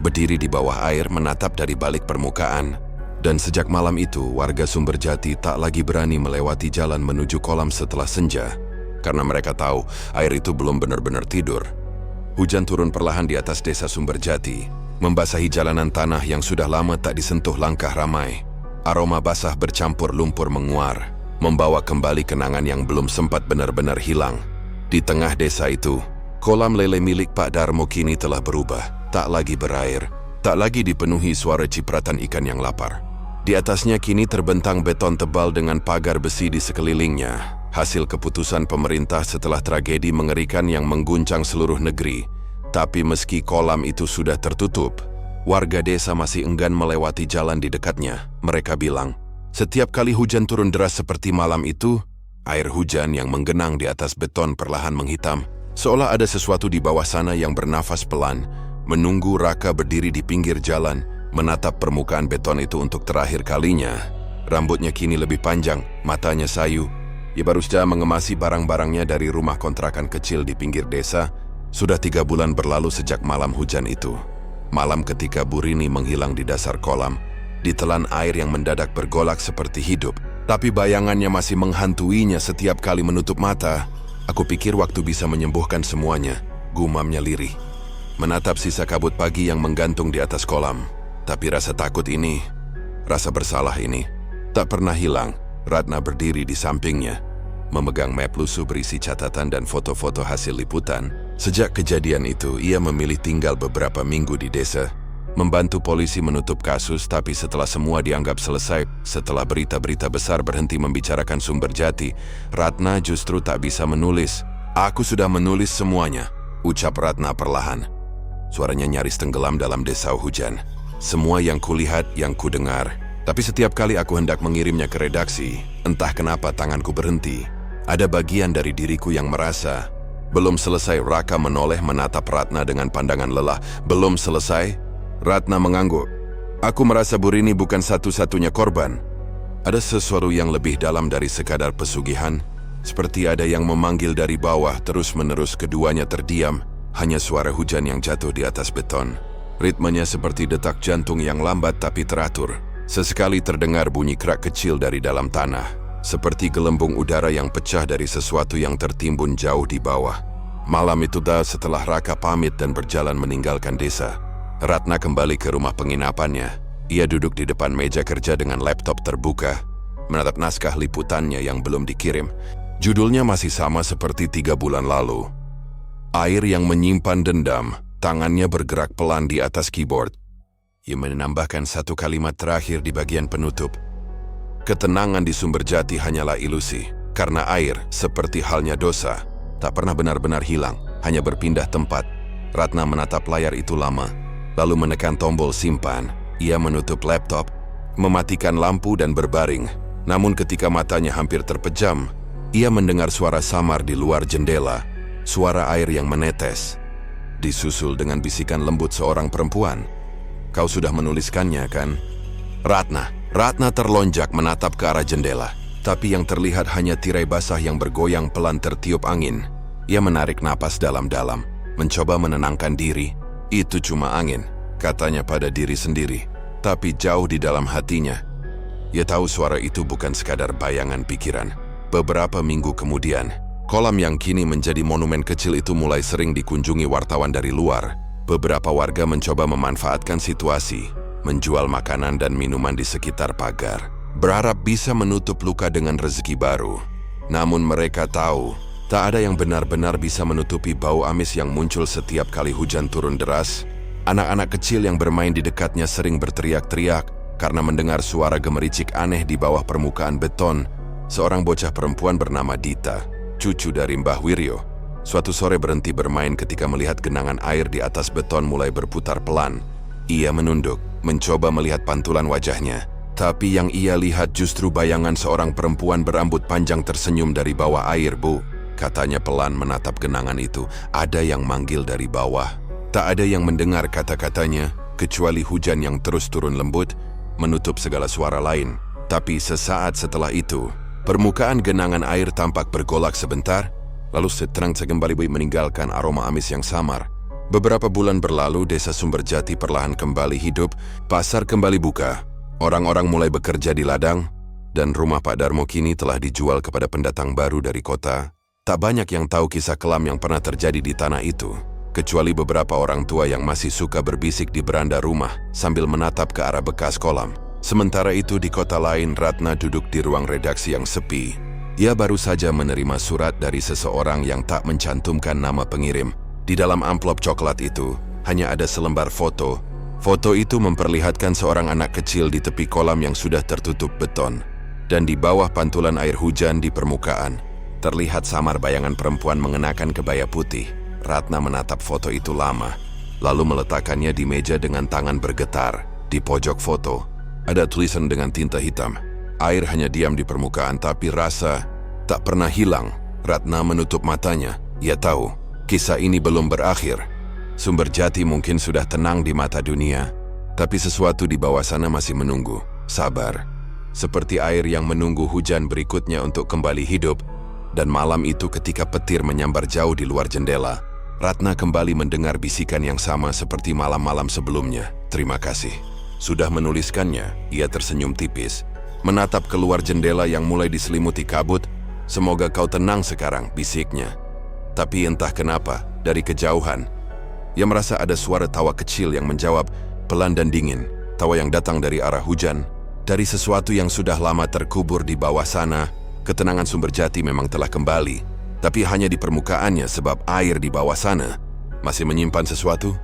berdiri di bawah air menatap dari balik permukaan. Dan sejak malam itu, warga Sumberjati tak lagi berani melewati jalan menuju kolam setelah senja, karena mereka tahu air itu belum benar-benar tidur. Hujan turun perlahan di atas desa Sumberjati, membasahi jalanan tanah yang sudah lama tak disentuh langkah ramai. Aroma basah bercampur lumpur menguar, membawa kembali kenangan yang belum sempat benar-benar hilang. Di tengah desa itu, kolam lele milik Pak Darmo kini telah berubah, tak lagi berair, tak lagi dipenuhi suara cipratan ikan yang lapar. Di atasnya kini terbentang beton tebal dengan pagar besi di sekelilingnya, hasil keputusan pemerintah setelah tragedi mengerikan yang mengguncang seluruh negeri. Tapi meski kolam itu sudah tertutup, warga desa masih enggan melewati jalan di dekatnya. Mereka bilang, setiap kali hujan turun deras seperti malam itu, air hujan yang menggenang di atas beton perlahan menghitam, seolah ada sesuatu di bawah sana yang bernafas pelan, menunggu Raka berdiri di pinggir jalan, menatap permukaan beton itu untuk terakhir kalinya. Rambutnya kini lebih panjang, matanya sayu. Ia baru saja mengemasi barang-barangnya dari rumah kontrakan kecil di pinggir desa, Sudah 3 bulan berlalu sejak malam hujan itu. Malam ketika Bu Rini menghilang di dasar kolam, ditelan air yang mendadak bergolak seperti hidup. Tapi bayangannya masih menghantuinya setiap kali menutup mata. Aku pikir waktu bisa menyembuhkan semuanya, gumamnya lirih. Menatap sisa kabut pagi yang menggantung di atas kolam. Tapi rasa takut ini, rasa bersalah ini, tak pernah hilang. Ratna berdiri di sampingnya, memegang map lusuh berisi catatan dan foto-foto hasil liputan. Sejak kejadian itu, ia memilih tinggal beberapa minggu di desa, membantu polisi menutup kasus. Tapi setelah semua dianggap selesai, setelah berita-berita besar berhenti membicarakan Sumberjati, Ratna justru tak bisa menulis. "Aku sudah menulis semuanya," ucap Ratna perlahan. Suaranya nyaris tenggelam dalam desau hujan. "Semua yang kulihat, yang kudengar. Tapi setiap kali aku hendak mengirimnya ke redaksi, entah kenapa tanganku berhenti. Ada bagian dari diriku yang merasa..." Belum selesai, Raka menoleh menatap Ratna dengan pandangan lelah. "Belum selesai?" Ratna mengangguk. "Aku merasa Bu Rini bukan satu-satunya korban. Ada sesuatu yang lebih dalam dari sekadar pesugihan. Seperti ada yang memanggil dari bawah terus-menerus." Keduanya terdiam, hanya suara hujan yang jatuh di atas beton. Ritmenya seperti detak jantung yang lambat tapi teratur. Sesekali terdengar bunyi kerak kecil dari dalam tanah, seperti gelembung udara yang pecah dari sesuatu yang tertimbun jauh di bawah. Malam itu setelah Raka pamit dan berjalan meninggalkan desa, Ratna kembali ke rumah penginapannya. Ia duduk di depan meja kerja dengan laptop terbuka, menatap naskah liputannya yang belum dikirim. Judulnya masih sama seperti 3 bulan lalu. Air yang menyimpan dendam. Tangannya bergerak pelan di atas keyboard. Ia menambahkan satu kalimat terakhir di bagian penutup. "Ketenangan di Sumberjati hanyalah ilusi, karena air, seperti halnya dosa, tak pernah benar-benar hilang, hanya berpindah tempat." Ratna menatap layar itu lama, lalu menekan tombol simpan. Ia menutup laptop, mematikan lampu dan berbaring. Namun ketika matanya hampir terpejam, ia mendengar suara samar di luar jendela, suara air yang menetes, disusul dengan bisikan lembut seorang perempuan. "Kau sudah menuliskannya, kan?" Ratna terlonjak menatap ke arah jendela, tapi yang terlihat hanya tirai basah yang bergoyang pelan tertiup angin. Ia menarik napas dalam-dalam, mencoba menenangkan diri. "Itu cuma angin," katanya pada diri sendiri. Tapi jauh di dalam hatinya, ia tahu suara itu bukan sekadar bayangan pikiran. Beberapa minggu kemudian, kolam yang kini menjadi monumen kecil itu mulai sering dikunjungi wartawan dari luar. Beberapa warga mencoba memanfaatkan situasi, menjual makanan dan minuman di sekitar pagar, berharap bisa menutup luka dengan rezeki baru. Namun mereka tahu, tak ada yang benar-benar bisa menutupi bau amis yang muncul setiap kali hujan turun deras. Anak-anak kecil yang bermain di dekatnya sering berteriak-teriak karena mendengar suara gemericik aneh di bawah permukaan beton. Seorang bocah perempuan bernama Dita, cucu dari Mbah Wiryo, suatu sore berhenti bermain ketika melihat genangan air di atas beton mulai berputar pelan. Ia menunduk, mencoba melihat pantulan wajahnya. Tapi yang ia lihat justru bayangan seorang perempuan berambut panjang tersenyum dari bawah air. "Bu," katanya pelan menatap genangan itu. "Ada yang manggil dari bawah." Tak ada yang mendengar kata-katanya, kecuali hujan yang terus turun lembut, menutup segala suara lain. Tapi sesaat setelah itu, permukaan genangan air tampak bergolak sebentar, lalu seterang kembali meninggalkan aroma amis yang samar. Beberapa bulan berlalu, desa Sumberjati perlahan kembali hidup, pasar kembali buka, orang-orang mulai bekerja di ladang, dan rumah Pak Darmo kini telah dijual kepada pendatang baru dari kota. Tak banyak yang tahu kisah kelam yang pernah terjadi di tanah itu, kecuali beberapa orang tua yang masih suka berbisik di beranda rumah sambil menatap ke arah bekas kolam. Sementara itu di kota lain, Ratna duduk di ruang redaksi yang sepi. Ia baru saja menerima surat dari seseorang yang tak mencantumkan nama pengirim. Di dalam amplop coklat itu, hanya ada selembar foto. Foto itu memperlihatkan seorang anak kecil di tepi kolam yang sudah tertutup beton. Dan di bawah pantulan air hujan di permukaan, terlihat samar bayangan perempuan mengenakan kebaya putih. Ratna menatap foto itu lama, lalu meletakkannya di meja dengan tangan bergetar. Di pojok foto, ada tulisan dengan tinta hitam. Air hanya diam di permukaan, tapi rasa tak pernah hilang. Ratna menutup matanya. Ia tahu, kisah ini belum berakhir. Sumberjati mungkin sudah tenang di mata dunia, tapi sesuatu di bawah sana masih menunggu, sabar. Seperti air yang menunggu hujan berikutnya untuk kembali hidup. Dan malam itu ketika petir menyambar jauh di luar jendela, Ratna kembali mendengar bisikan yang sama seperti malam-malam sebelumnya. Terima kasih. Sudah menuliskannya, ia tersenyum tipis, menatap keluar jendela yang mulai diselimuti kabut. Semoga kau tenang sekarang, bisiknya. Tapi entah kenapa, dari kejauhan, ia merasa ada suara tawa kecil yang menjawab, pelan dan dingin. Tawa yang datang dari arah hujan, dari sesuatu yang sudah lama terkubur di bawah sana. Ketenangan sumber jati memang telah kembali, tapi hanya di permukaannya sebab air di bawah sana masih menyimpan sesuatu.